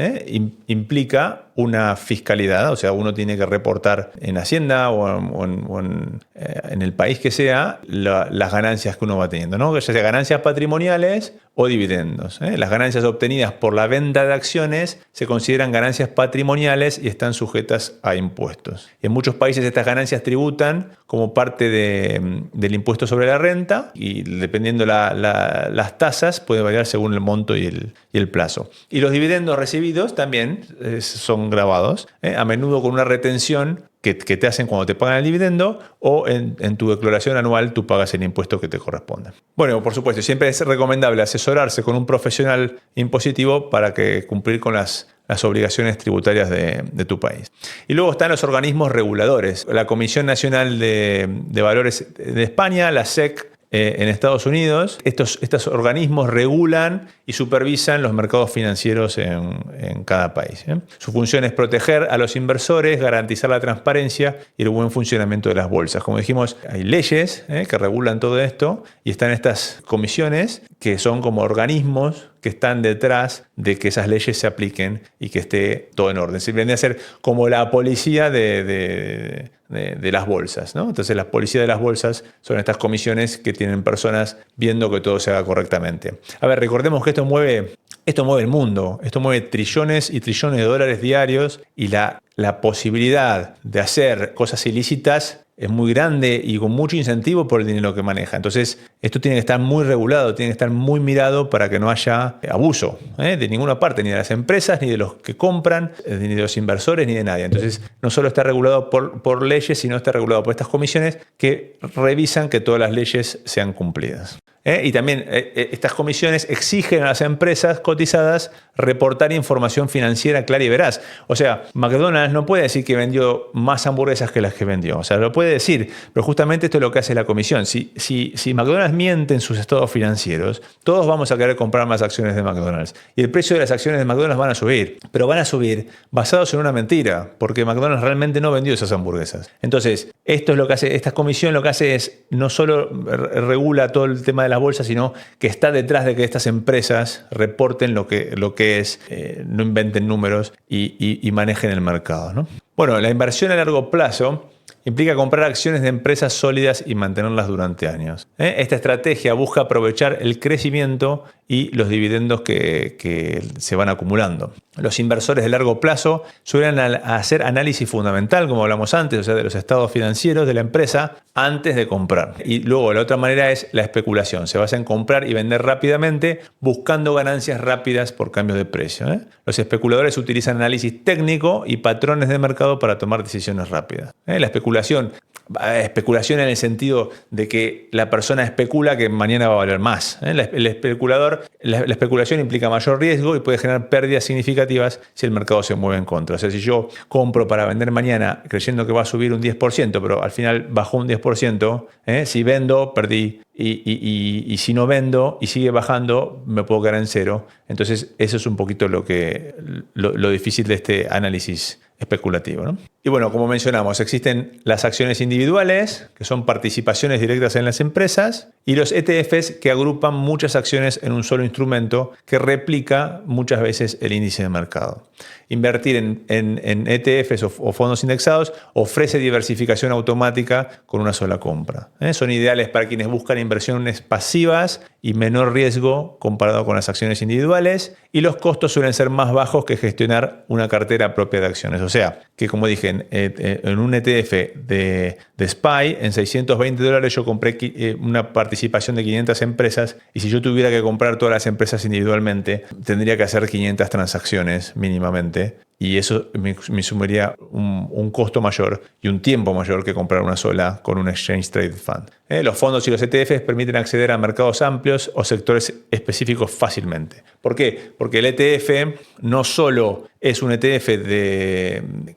implica una fiscalidad, o sea, uno tiene que reportar en Hacienda o en el país que sea las ganancias que uno va teniendo, ¿no? Ya sea ganancias patrimoniales o dividendos. Las ganancias obtenidas por la venta de acciones se consideran ganancias patrimoniales y están sujetas a impuestos. En muchos países estas ganancias tributan como parte del impuesto sobre la renta y dependiendo las tasas puede variar según el monto y el plazo. Y los dividendos recibidos también son grabados, a menudo con una retención que te hacen cuando te pagan el dividendo o en tu declaración anual tú pagas el impuesto que te corresponde. Bueno, por supuesto, siempre es recomendable asesorarse con un profesional impositivo para cumplir con las obligaciones tributarias de tu país. Y luego están los organismos reguladores. La Comisión Nacional de Valores de España, la SEC, en Estados Unidos, estos organismos regulan y supervisan los mercados financieros en cada país. Su función es proteger a los inversores, garantizar la transparencia y el buen funcionamiento de las bolsas. Como dijimos, hay leyes que regulan todo esto y están estas comisiones que son como organismos que están detrás de que esas leyes se apliquen y que esté todo en orden. Se viene a ser como la policía de las bolsas, ¿no? Entonces la policía de las bolsas son estas comisiones que tienen personas viendo que todo se haga correctamente. A ver, recordemos que esto mueve el mundo, esto mueve trillones y trillones de dólares diarios y la posibilidad de hacer cosas ilícitas es muy grande y con mucho incentivo por el dinero que maneja. Entonces, esto tiene que estar muy regulado, tiene que estar muy mirado para que no haya abuso de ninguna parte, ni de las empresas, ni de los que compran, ni de los inversores, ni de nadie. Entonces, no solo está regulado por leyes, sino está regulado por estas comisiones que revisan que todas las leyes sean cumplidas. Y también estas comisiones exigen a las empresas cotizadas reportar información financiera clara y veraz. O sea, McDonald's no puede decir que vendió más hamburguesas que las que vendió. O sea, lo puede decir, pero justamente esto es lo que hace la comisión. Si McDonald's miente en sus estados financieros, todos vamos a querer comprar más acciones de McDonald's. Y el precio de las acciones de McDonald's van a subir. Pero van a subir basados en una mentira, porque McDonald's realmente no vendió esas hamburguesas. Entonces, esto es lo que hace, esta comisión lo que hace es no solo regula todo el tema de las bolsas, sino que está detrás de que estas empresas reporten lo que es, no inventen números y manejen el mercado, ¿no? Bueno, la inversión a largo plazo implica comprar acciones de empresas sólidas y mantenerlas durante años. Esta estrategia busca aprovechar el crecimiento y los dividendos que se van acumulando. Los inversores de largo plazo suelen hacer análisis fundamental, como hablamos antes, o sea, de los estados financieros de la empresa antes de comprar. Y luego la otra manera es la especulación. Se basa en comprar y vender rápidamente, buscando ganancias rápidas por cambios de precio. Los especuladores utilizan análisis técnico y patrones de mercado para tomar decisiones rápidas. La especulación en el sentido de que la persona especula que mañana va a valer más. La especulación implica mayor riesgo y puede generar pérdidas significativas si el mercado se mueve en contra. O sea, si yo compro para vender mañana creyendo que va a subir un 10%, pero al final bajó un 10%, si vendo, perdí. Y si no vendo y sigue bajando, me puedo quedar en cero. Entonces, eso es un poquito lo difícil de este análisis especulativo, ¿no? Y bueno, como mencionamos, existen las acciones individuales, que son participaciones directas en las empresas, y los ETFs, que agrupan muchas acciones en un solo instrumento que replica muchas veces el índice de mercado. Invertir en ETFs o fondos indexados ofrece diversificación automática con una sola compra. Son ideales para quienes buscan inversiones pasivas y menor riesgo comparado con las acciones individuales, y los costos suelen ser más bajos que gestionar una cartera propia de acciones. O sea, que como dije, en un ETF de SPY, en $620 yo compré una participación de 500 empresas, y si yo tuviera que comprar todas las empresas individualmente, tendría que hacer 500 transacciones mínimamente, y eso me sumaría un costo mayor y un tiempo mayor que comprar una sola con un Exchange Traded Fund. Los fondos y los ETFs permiten acceder a mercados amplios o sectores específicos fácilmente. ¿Por qué? Porque el ETF no solo es un ETF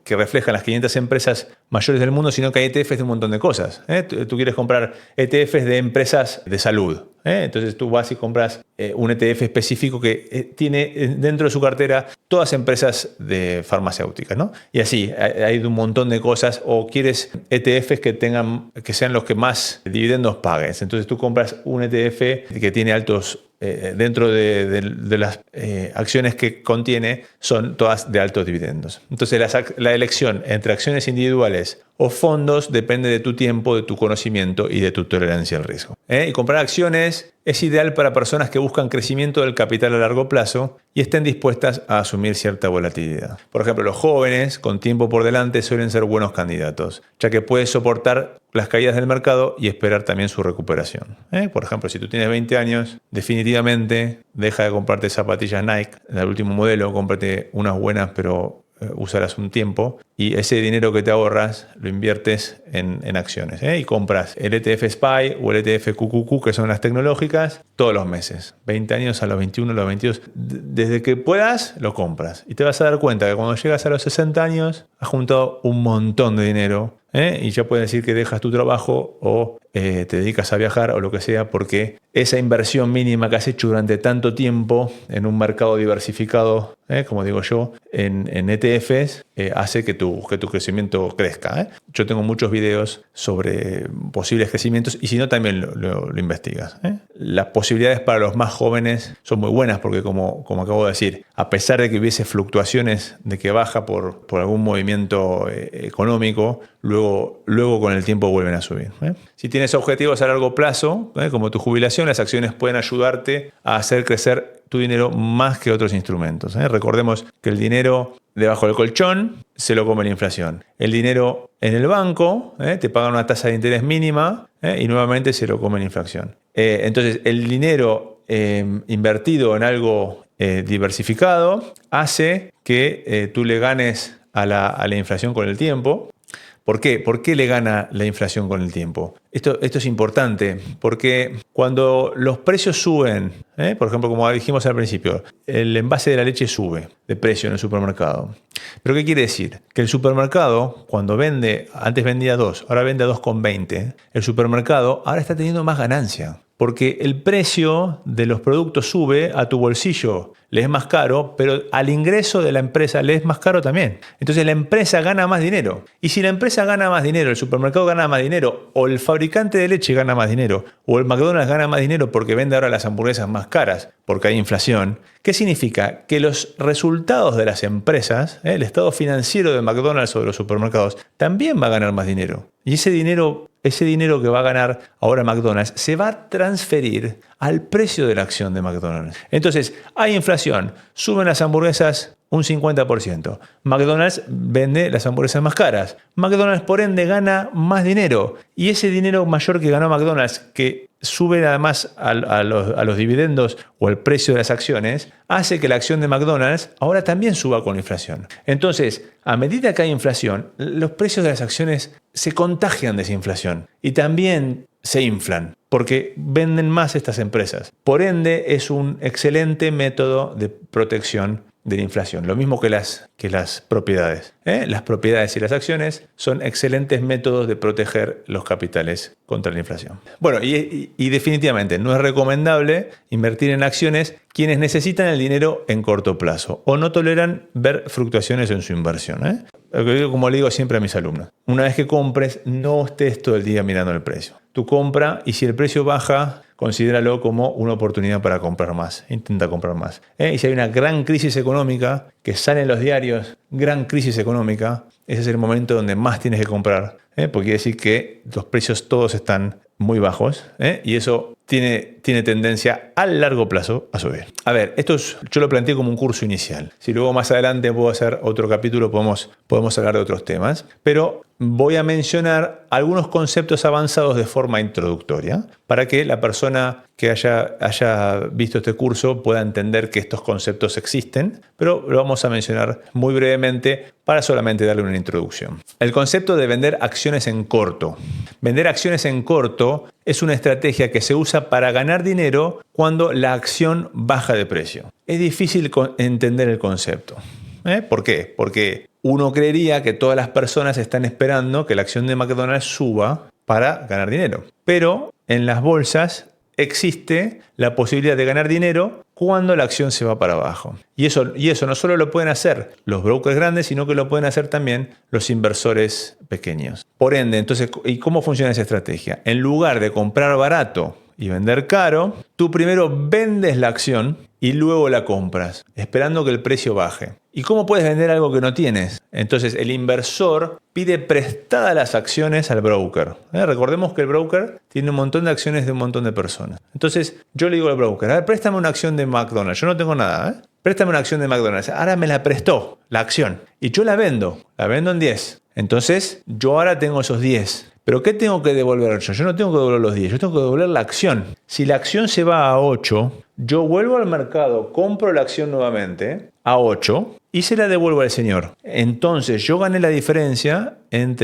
que refleja las 500 empresas mayores del mundo, sino que hay ETFs de un montón de cosas. Tú quieres comprar ETFs de empresas de salud. Entonces tú vas y compras un ETF específico que tiene dentro de su cartera todas empresas de farmacéuticas, ¿no? Y así, hay un montón de cosas. O quieres ETFs que sean los que más dividendos pagues. Entonces tú compras un ETF que tiene altos dentro de las acciones que contiene son todas de altos dividendos. Entonces la elección entre acciones individuales o fondos depende de tu tiempo, de tu conocimiento y de tu tolerancia al riesgo. Y comprar acciones es ideal para personas que buscan crecimiento del capital a largo plazo y estén dispuestas a asumir cierta volatilidad. Por ejemplo, los jóvenes con tiempo por delante suelen ser buenos candidatos, ya que puedes soportar las caídas del mercado y esperar también su recuperación. Por ejemplo, si tú tienes 20 años, definitivamente deja de comprarte zapatillas Nike, el último modelo, cómprate unas buenas, pero usarás un tiempo, y ese dinero que te ahorras lo inviertes en acciones, y compras el ETF SPY o el ETF QQQ, que son las tecnológicas, todos los meses. 20 años, a los 21, a los 22. Desde que puedas, lo compras. Y te vas a dar cuenta que cuando llegas a los 60 años, has juntado un montón de dinero, y ya puedes decir que dejas tu trabajo o te dedicas a viajar o lo que sea, porque esa inversión mínima que has hecho durante tanto tiempo en un mercado diversificado, como digo yo, en ETFs, hace que tu crecimiento crezca. Yo tengo muchos videos sobre posibles crecimientos y si no también lo investigas. Las posibilidades para los más jóvenes son muy buenas porque como acabo de decir, a pesar de que hubiese fluctuaciones de que baja por algún movimiento económico, luego con el tiempo vuelven a subir. Si tienes objetivos a largo plazo, como tu jubilación, las acciones pueden ayudarte a hacer crecer tu dinero más que otros instrumentos. Recordemos que el dinero debajo del colchón se lo come la inflación. El dinero en el banco te pagan una tasa de interés mínima y nuevamente se lo come la inflación. Entonces, el dinero invertido en algo diversificado hace que tú le ganes a la inflación con el tiempo. ¿Por qué? ¿Por qué le gana la inflación con el tiempo? Esto es importante porque cuando los precios suben, por ejemplo, como dijimos al principio, el envase de la leche sube de precio en el supermercado. ¿Pero qué quiere decir? Que el supermercado, cuando vende, antes vendía 2, ahora vende a 2,20, el supermercado ahora está teniendo más ganancia. Porque el precio de los productos sube a tu bolsillo, le es más caro, pero al ingreso de la empresa le es más caro también. Entonces la empresa gana más dinero. Y si la empresa gana más dinero, el supermercado gana más dinero, o el fabricante de leche gana más dinero, o el McDonald's gana más dinero porque vende ahora las hamburguesas más caras, porque hay inflación, ¿qué significa? Que los resultados de las empresas, el estado financiero de McDonald's o de los supermercados, también va a ganar más dinero. Y ese dinero que va a ganar ahora McDonald's se va a transferir al precio de la acción de McDonald's. Entonces, hay inflación, suben las hamburguesas un 50%. McDonald's vende las hamburguesas más caras. McDonald's, por ende, gana más dinero. Y ese dinero mayor que ganó McDonald's, que sube además a los dividendos o el precio de las acciones, hace que la acción de McDonald's ahora también suba con la inflación. Entonces, a medida que hay inflación, los precios de las acciones se contagian de esa inflación y también se inflan porque venden más estas empresas. Por ende, es un excelente método de protección de la inflación. Lo mismo que las propiedades. Las propiedades y las acciones son excelentes métodos de proteger los capitales contra la inflación. Bueno, y definitivamente no es recomendable invertir en acciones quienes necesitan el dinero en corto plazo o no toleran ver fluctuaciones en su inversión. Como le digo siempre a mis alumnos, una vez que compres, no estés todo el día mirando el precio. Tú compra y si el precio baja, considéralo como una oportunidad para comprar más. Intenta comprar más. Y si hay una gran crisis económica, que sale en los diarios, gran crisis económica, ese es el momento donde más tienes que comprar. Porque quiere decir que los precios todos están muy bajos, y eso tiene tendencia a largo plazo a subir. A ver, yo lo planteé como un curso inicial. Si luego más adelante puedo hacer otro capítulo, podemos hablar de otros temas. Pero voy a mencionar algunos conceptos avanzados de forma introductoria para que la persona que haya visto este curso pueda entender que estos conceptos existen, pero lo vamos a mencionar muy brevemente para solamente darle una introducción. El concepto de vender acciones en corto. Vender acciones en corto es una estrategia que se usa para ganar dinero cuando la acción baja de precio. Es difícil entender el concepto. ¿Por qué? Porque uno creería que todas las personas están esperando que la acción de McDonald's suba para ganar dinero. Pero en las bolsas existe la posibilidad de ganar dinero cuando la acción se va para abajo. Y eso no solo lo pueden hacer los brokers grandes, sino que lo pueden hacer también los inversores pequeños. Por ende, entonces, ¿y cómo funciona esa estrategia? En lugar de comprar barato y vender caro, tú primero vendes la acción y luego la compras, esperando que el precio baje. ¿Y cómo puedes vender algo que no tienes? Entonces el inversor pide prestadas las acciones al broker. Recordemos que el broker tiene un montón de acciones de un montón de personas. Entonces yo le digo al broker, a ver, préstame una acción de McDonald's. Yo no tengo nada, Préstame una acción de McDonald's. Ahora me la prestó la acción y yo la vendo en 10. Entonces yo ahora tengo esos 10. ¿Pero qué tengo que devolver yo? Yo no tengo que devolver los 10, yo tengo que devolver la acción. Si la acción se va a 8, yo vuelvo al mercado, compro la acción nuevamente a 8 y se la devuelvo al señor. Entonces yo gané la diferencia en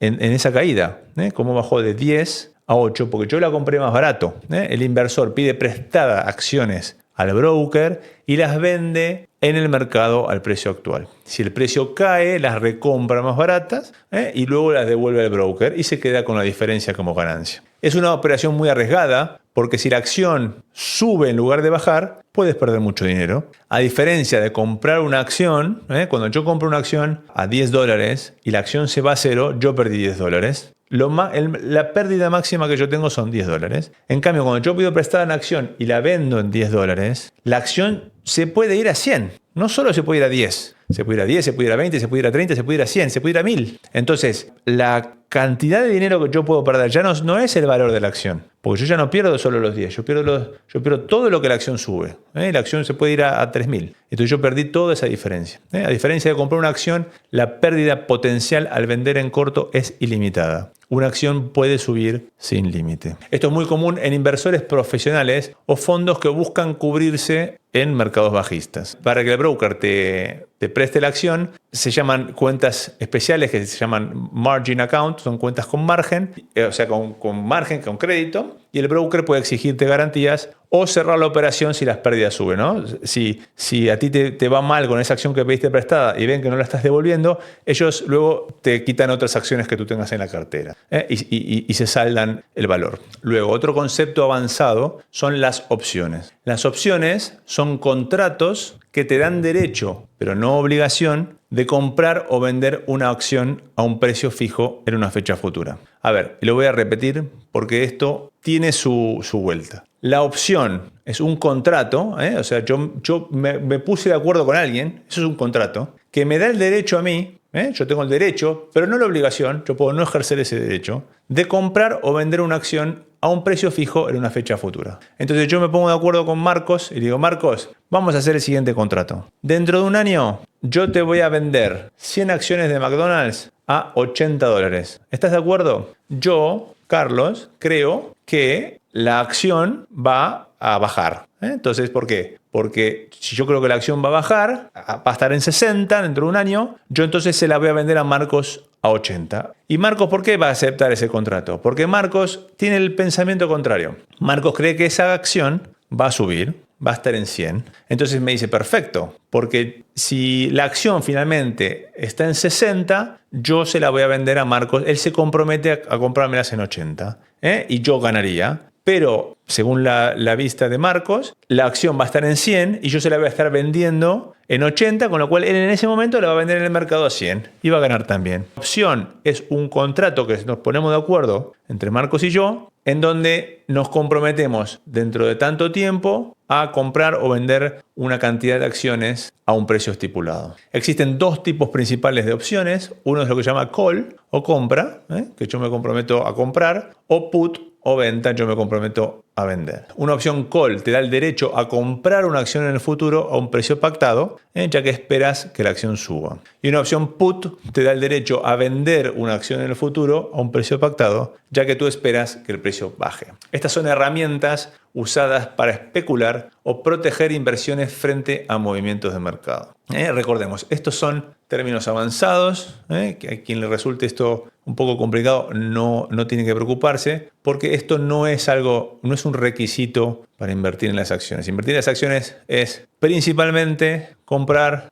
esa caída. Como bajó de 10 a 8 porque yo la compré más barato. El inversor pide prestada acciones al broker y las vende en el mercado al precio actual. Si el precio cae, las recompra más baratas y luego las devuelve al broker y se queda con la diferencia como ganancia. Es una operación muy arriesgada porque si la acción sube en lugar de bajar, puedes perder mucho dinero. A diferencia de comprar una acción, cuando yo compro una acción a $10 y la acción se va a 0, yo perdí $10. La pérdida máxima que yo tengo son $10. En cambio, cuando yo pido prestada una acción y la vendo en $10, la acción se puede ir a 100. No solo se puede ir a 10. Se puede ir a 10, se puede ir a 20, se puede ir a 30, se puede ir a 100, se puede ir a 1000. Entonces, la cantidad de dinero que yo puedo perder ya no es el valor de la acción. Porque yo ya no pierdo solo los 10, yo pierdo todo lo que la acción sube. La acción se puede ir a 3000. Entonces yo perdí toda esa diferencia. A diferencia de comprar una acción, la pérdida potencial al vender en corto es ilimitada. Una acción puede subir sin límite. Esto es muy común en inversores profesionales o fondos que buscan cubrirse en mercados bajistas. Para que el broker te preste la acción, se llaman cuentas especiales que se llaman margin account, son cuentas con margen, o sea, con margen, con crédito, y el broker puede exigirte garantías o cerrar la operación si las pérdidas suben, ¿no? Si a ti te va mal con esa acción que pediste prestada y ven que no la estás devolviendo, ellos luego te quitan otras acciones que tú tengas en la cartera y se saldan el valor. Luego, otro concepto avanzado son las opciones. Las opciones son contratos que te dan derecho, pero no obligación, de comprar o vender una acción a un precio fijo en una fecha futura. A ver, lo voy a repetir porque esto tiene su vuelta. La opción es un contrato, o sea, yo me puse de acuerdo con alguien, eso es un contrato, que me da el derecho a mí, yo tengo el derecho, pero no la obligación, yo puedo no ejercer ese derecho, de comprar o vender una acción a un precio fijo en una fecha futura. Entonces yo me pongo de acuerdo con Marcos y digo, Marcos, vamos a hacer el siguiente contrato. Dentro de un año yo te voy a vender 100 acciones de McDonald's a $80. ¿Estás de acuerdo? Yo, Carlos, creo que la acción va a bajar. Entonces, ¿por qué? Porque si yo creo que la acción va a bajar, va a estar en 60 dentro de un año, yo entonces se la voy a vender a Marcos a 80. ¿Y Marcos por qué va a aceptar ese contrato? Porque Marcos tiene el pensamiento contrario. Marcos cree que esa acción va a subir, va a estar en 100. Entonces me dice, perfecto, porque si la acción finalmente está en 60, yo se la voy a vender a Marcos. Él se compromete a comprármelas en 80 y yo ganaría. Pero, según la vista de Marcos, la acción va a estar en 100 y yo se la voy a estar vendiendo en 80, con lo cual él en ese momento la va a vender en el mercado a 100 y va a ganar también. La opción es un contrato que nos ponemos de acuerdo entre Marcos y yo, en donde nos comprometemos dentro de tanto tiempo a comprar o vender una cantidad de acciones a un precio estipulado. Existen dos tipos principales de opciones. Uno es lo que se llama call o compra, que yo me comprometo a comprar, o put o venta, yo me comprometo a vender. Una opción call te da el derecho a comprar una acción en el futuro a un precio pactado, ya que esperas que la acción suba. Y una opción put te da el derecho a vender una acción en el futuro a un precio pactado, ya que tú esperas que el precio baje. Estas son herramientas usadas para especular o proteger inversiones frente a movimientos de mercado. Recordemos, estos son términos avanzados, que a quien le resulte esto un poco complicado no tiene que preocuparse, porque esto no es un requisito para invertir en las acciones. Invertir en las acciones es principalmente comprar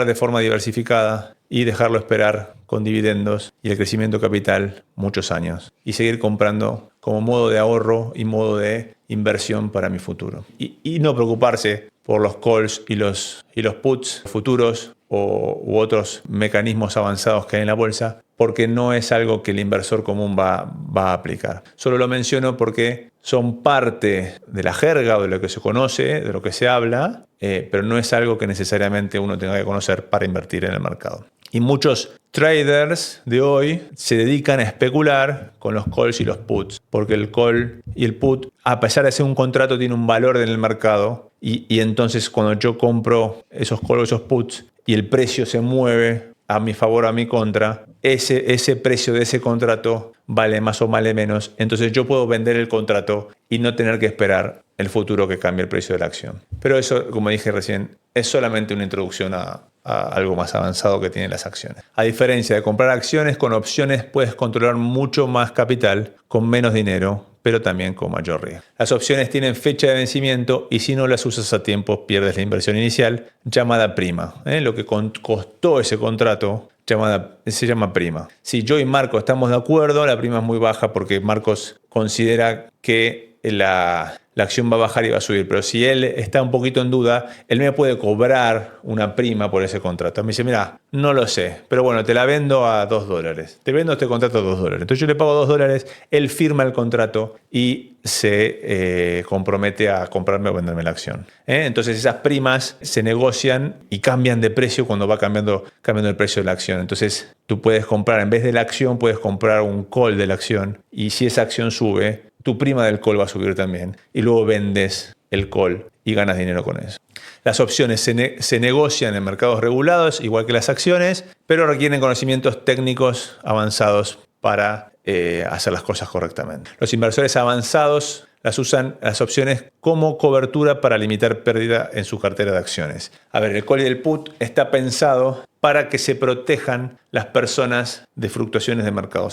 de forma diversificada y dejarlo esperar con dividendos y el crecimiento capital muchos años y seguir comprando como modo de ahorro y modo de inversión para mi futuro. Y no preocuparse por los calls y los puts futuros, u otros mecanismos avanzados que hay en la bolsa, porque no es algo que el inversor común va a aplicar. Solo lo menciono porque son parte de la jerga o de lo que se conoce, de lo que se habla, pero no es algo que necesariamente uno tenga que conocer para invertir en el mercado. Y muchos traders de hoy se dedican a especular con los calls y los puts, porque el call y el put, a pesar de ser un contrato, tiene un valor en el mercado, y entonces cuando yo compro esos calls o esos puts y el precio se mueve a mi favor o a mi contra, ese precio de ese contrato vale más o vale menos, entonces yo puedo vender el contrato y no tener que esperar el futuro que cambie el precio de la acción. Pero eso, como dije recién, es solamente una introducción a algo más avanzado que tienen las acciones. A diferencia de comprar acciones, con opciones puedes controlar mucho más capital con menos dinero, pero también con mayor riesgo. Las opciones tienen fecha de vencimiento y si no las usas a tiempo pierdes la inversión inicial, llamada prima. Lo que costó ese contrato se llama prima. Si yo y Marcos estamos de acuerdo, la prima es muy baja porque Marcos considera que la acción va a bajar y va a subir. Pero si él está un poquito en duda, él me puede cobrar una prima por ese contrato. Me dice, mira, no lo sé, pero bueno, te la vendo a $2. Te vendo este contrato a $2. Entonces yo le pago $2, él firma el contrato y se compromete a comprarme o venderme la acción. Entonces esas primas se negocian y cambian de precio cuando va cambiando el precio de la acción. Entonces tú puedes comprar, en vez de la acción, puedes comprar un call de la acción y si esa acción sube, tu prima del call va a subir también y luego vendes el call y ganas dinero con eso. Las opciones se negocian en mercados regulados, igual que las acciones, pero requieren conocimientos técnicos avanzados para hacer las cosas correctamente. Los inversores avanzados usan las opciones como cobertura para limitar pérdida en su cartera de acciones. A ver, el call y el put está pensado para que se protejan las personas de fluctuaciones de mercado.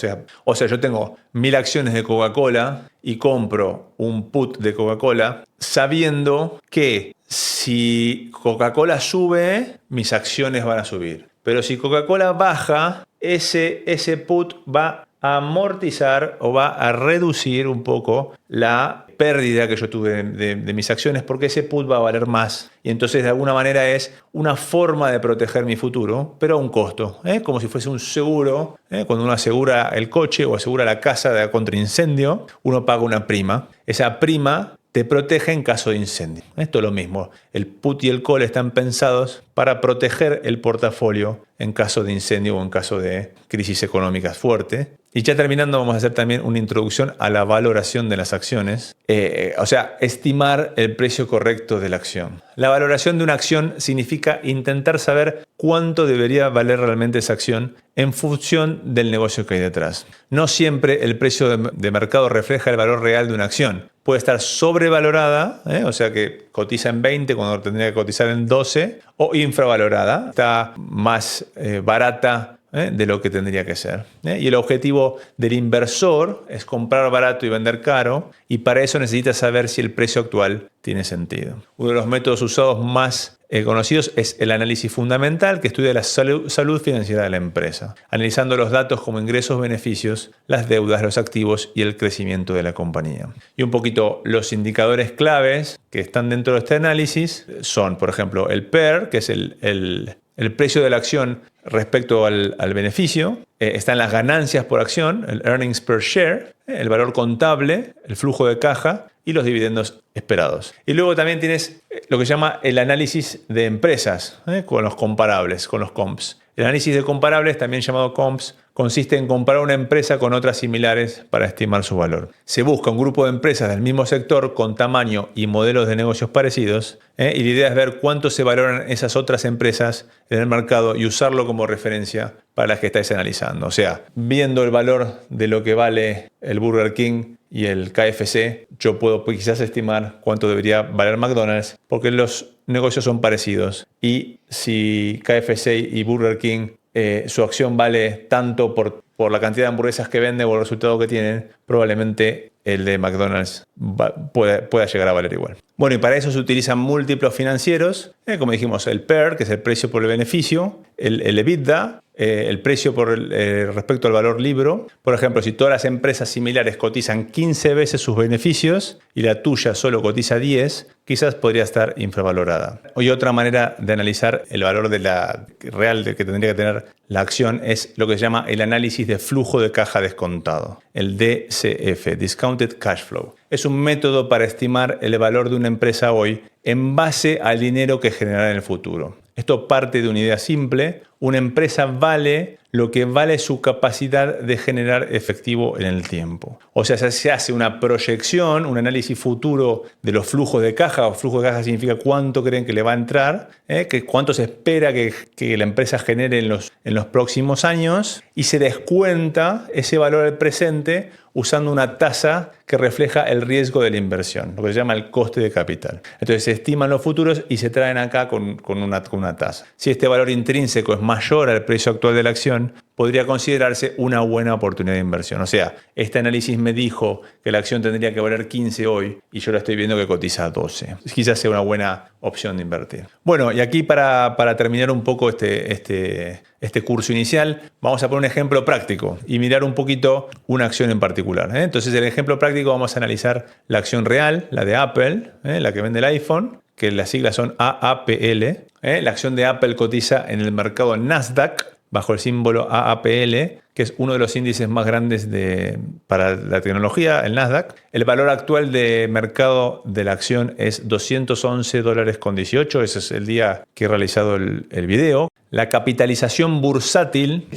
O sea, yo tengo 1000 acciones de Coca-Cola y compro un put de Coca-Cola sabiendo que si Coca-Cola sube, mis acciones van a subir. Pero si Coca-Cola baja, ese put va a amortizar o va a reducir un poco la pérdida que yo tuve de mis acciones porque ese put va a valer más. Y entonces de alguna manera es una forma de proteger mi futuro, pero a un costo. Como si fuese un seguro. Cuando uno asegura el coche o asegura la casa contra incendio, uno paga una prima. Esa prima te protege en caso de incendio. Esto es lo mismo. El put y el call están pensados para proteger el portafolio en caso de incendio o en caso de crisis económica fuerte. Y ya terminando, vamos a hacer también una introducción a la valoración de las acciones. O sea, estimar el precio correcto de la acción. La valoración de una acción significa intentar saber cuánto debería valer realmente esa acción en función del negocio que hay detrás. No siempre el precio de mercado refleja el valor real de una acción. Puede estar sobrevalorada, o sea que cotiza en 20 cuando tendría que cotizar en 12, o infravalorada, está más barata de lo que tendría que ser. Y el objetivo del inversor es comprar barato y vender caro, y para eso necesita saber si el precio actual tiene sentido. Uno de los métodos usados más conocidos es el análisis fundamental, que estudia la salud financiera de la empresa, analizando los datos como ingresos, beneficios, las deudas, los activos y el crecimiento de la compañía. Y un poquito los indicadores claves que están dentro de este análisis son, por ejemplo, el PER, que es el precio de la acción respecto al beneficio. Están las ganancias por acción, el earnings per share, el valor contable, el flujo de caja y los dividendos esperados. Y luego también tienes lo que se llama el análisis de empresas, con los comparables, con los comps. El análisis de comparables, también llamado comps, consiste en comparar una empresa con otras similares para estimar su valor. Se busca un grupo de empresas del mismo sector con tamaño y modelos de negocios parecidos, y la idea es ver cuánto se valoran esas otras empresas en el mercado y usarlo como referencia para las que estáis analizando. O sea, viendo el valor de lo que vale el Burger King y el KFC, yo puedo quizás estimar cuánto debería valer McDonald's porque los negocios son parecidos. Y si KFC y Burger King su acción vale tanto por la cantidad de hamburguesas que vende o el resultado que tienen, probablemente el de McDonald's pueda llegar a valer igual. Bueno, y para eso se utilizan múltiplos financieros, como dijimos, el PER, que es el precio por el beneficio, el EBITDA, el precio respecto al valor libro. Por ejemplo, si todas las empresas similares cotizan 15 veces sus beneficios y la tuya solo cotiza 10, quizás podría estar infravalorada. Y otra manera de analizar el valor real que tendría que tener la acción es lo que se llama el análisis de flujo de caja descontado, el DCF, Discounted Cash Flow. Es un método para estimar el valor de una empresa hoy en base al dinero que generará en el futuro. Esto parte de una idea simple. Una empresa vale lo que vale su capacidad de generar efectivo en el tiempo. O sea, se hace una proyección, un análisis futuro de los flujos de caja. Flujo de caja significa cuánto creen que le va a entrar, cuánto se espera que la empresa genere en los próximos años, y se descuenta ese valor del presente usando una tasa que refleja el riesgo de la inversión, lo que se llama el coste de capital. Entonces se estiman los futuros y se traen acá con una tasa. Si este valor intrínseco es mayor al precio actual de la acción, podría considerarse una buena oportunidad de inversión. O sea, este análisis me dijo que la acción tendría que valer 15 hoy y yo la estoy viendo que cotiza 12. Quizás sea una buena opción de invertir. Bueno, y aquí para terminar un poco este curso inicial, vamos a poner un ejemplo práctico y mirar un poquito una acción en particular. Entonces, en el ejemplo práctico vamos a analizar la acción real, la de Apple, la que vende el iPhone, que las siglas son AAPL. La acción de Apple cotiza en el mercado Nasdaq bajo el símbolo AAPL, que es uno de los índices más grandes para la tecnología, el Nasdaq. El valor actual de mercado de la acción es $211.18. Ese es el día que he realizado el video. La capitalización bursátil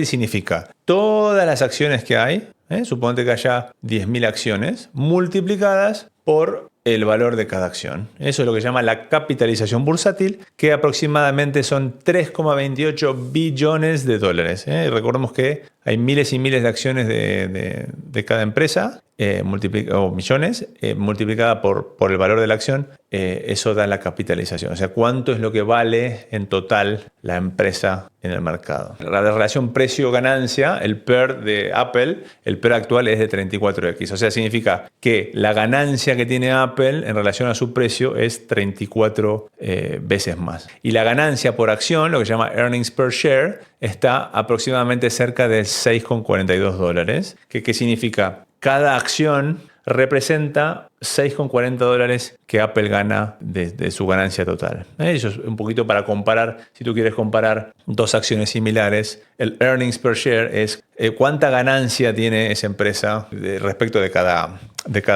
significa todas las acciones que hay, suponte que haya 10.000 acciones, multiplicadas por el valor de cada acción. Eso es lo que se llama la capitalización bursátil, que aproximadamente son 3,28 billones de dólares. Recordemos que hay miles y miles de acciones de cada empresa, o millones, multiplicada por el valor de la acción. Eso da la capitalización. O sea, cuánto es lo que vale en total la empresa en el mercado. La relación precio-ganancia, el PER de Apple, el PER actual es de 34x. O sea, significa que la ganancia que tiene Apple en relación a su precio es 34 veces más. Y la ganancia por acción, lo que se llama earnings per share, está aproximadamente cerca de $6,42. ¿Qué significa? Cada acción representa $6,40 que Apple gana de su ganancia total. Eso es un poquito para comparar, si tú quieres comparar dos acciones similares, el earnings per share es cuánta ganancia tiene esa empresa respecto de cada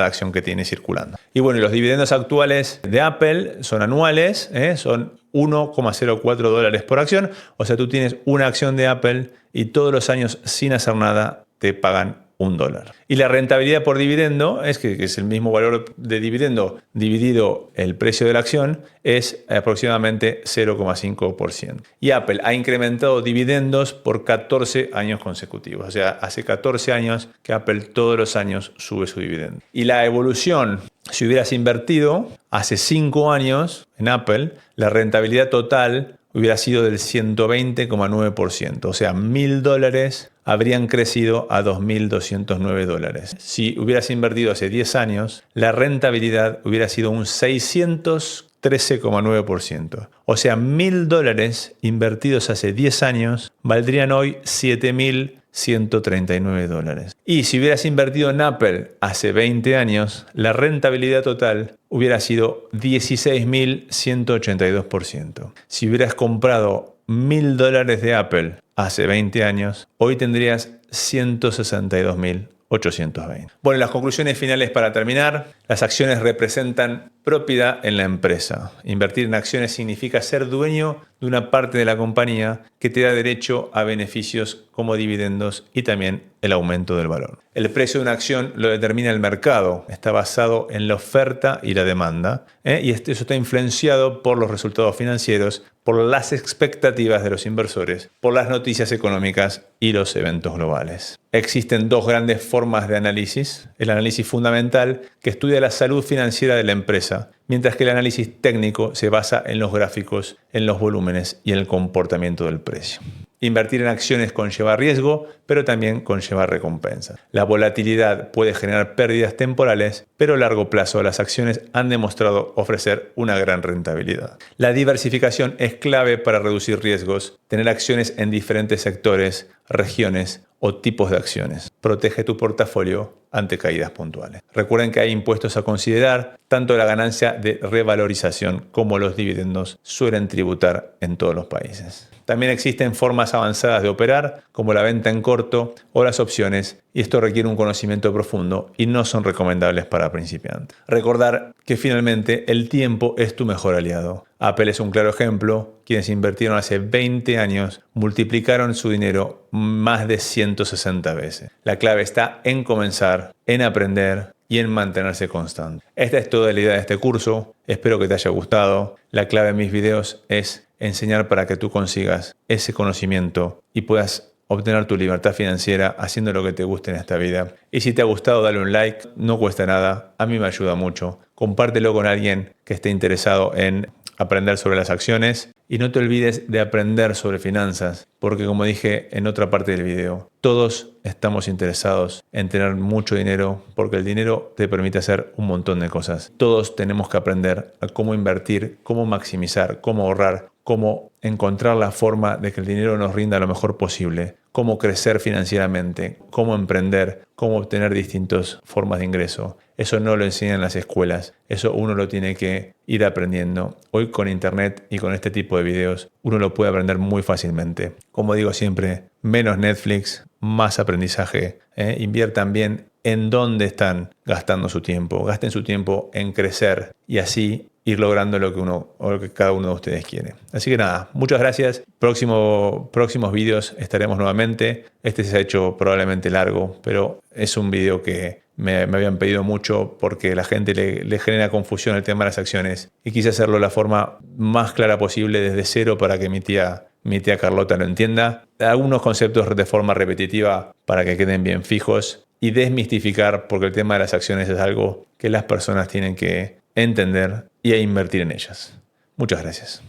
acción que tiene circulando. Y bueno, los dividendos actuales de Apple son anuales, son $1,04 por acción. O sea, tú tienes una acción de Apple y todos los años sin hacer nada te pagan $1. Y la rentabilidad por dividendo, que es el mismo valor de dividendo dividido el precio de la acción, es aproximadamente 0,5%. Y Apple ha incrementado dividendos por 14 años consecutivos. O sea, hace 14 años que Apple todos los años sube su dividendo. Y la evolución, si hubieras invertido hace 5 años en Apple, la rentabilidad total hubiera sido del 120,9%. O sea, $1.000 habrían crecido a $2.209. Si hubieras invertido hace 10 años, la rentabilidad hubiera sido un 613,9%. O sea, $1.000 invertidos hace 10 años valdrían hoy $7.139. Y si hubieras invertido en Apple hace 20 años, la rentabilidad total hubiera sido 16.182%. Si hubieras comprado $1.000 de Apple hace 20 años, hoy tendrías 162.820. Bueno, las conclusiones finales para terminar. Las acciones representan propiedad en la empresa. Invertir en acciones significa ser dueño de una parte de la compañía que te da derecho a beneficios como dividendos y también el aumento del valor. El precio de una acción lo determina el mercado. Está basado en la oferta y la demanda. Y eso está influenciado por los resultados financieros, por las expectativas de los inversores, por las noticias económicas y los eventos globales. Existen dos grandes formas de análisis. El análisis fundamental, que estudia la salud financiera de la empresa, mientras que el análisis técnico se basa en los gráficos, en los volúmenes y en el comportamiento del precio. Invertir en acciones conlleva riesgo, pero también conlleva recompensas. La volatilidad puede generar pérdidas temporales, pero a largo plazo las acciones han demostrado ofrecer una gran rentabilidad. La diversificación es clave para reducir riesgos. Tener acciones en diferentes sectores, regiones o tipos de acciones protege tu portafolio ante caídas puntuales. Recuerden que hay impuestos a considerar, tanto la ganancia de revalorización como los dividendos suelen tributar en todos los países. También existen formas avanzadas de operar, como la venta en corto o las opciones, y esto requiere un conocimiento profundo y no son recomendables para principiantes. Recordar que finalmente el tiempo es tu mejor aliado. Apple es un claro ejemplo. Quienes invirtieron hace 20 años multiplicaron su dinero más de 160 veces. La clave está en comenzar, en aprender y en mantenerse constante. Esta es toda la idea de este curso. Espero que te haya gustado. La clave de mis videos es enseñar para que tú consigas ese conocimiento y puedas obtener tu libertad financiera haciendo lo que te guste en esta vida. Y si te ha gustado, dale un like, no cuesta nada, a mí me ayuda mucho. Compártelo con alguien que esté interesado en aprender sobre las acciones y no te olvides de aprender sobre finanzas, porque como dije en otra parte del video, todos estamos interesados en tener mucho dinero porque el dinero te permite hacer un montón de cosas. Todos tenemos que aprender a cómo invertir, cómo maximizar, cómo ahorrar, cómo encontrar la forma de que el dinero nos rinda lo mejor posible, cómo crecer financieramente, cómo emprender, cómo obtener distintas formas de ingreso. Eso no lo enseñan en las escuelas, eso uno lo tiene que ir aprendiendo. Hoy con internet y con este tipo de videos uno lo puede aprender muy fácilmente. Como digo siempre, menos Netflix, más aprendizaje. Inviertan bien en dónde están gastando su tiempo. Gasten su tiempo en crecer y así ir logrando lo que cada uno de ustedes quiere. Así que nada, muchas gracias. Próximos vídeos estaremos nuevamente. Este se ha hecho probablemente largo, pero es un video que me habían pedido mucho porque la gente le genera confusión el tema de las acciones y quise hacerlo de la forma más clara posible desde cero para que mi tía Carlota lo entienda. Algunos conceptos de forma repetitiva para que queden bien fijos y desmistificar, porque el tema de las acciones es algo que las personas tienen que entender y a invertir en ellas. Muchas gracias.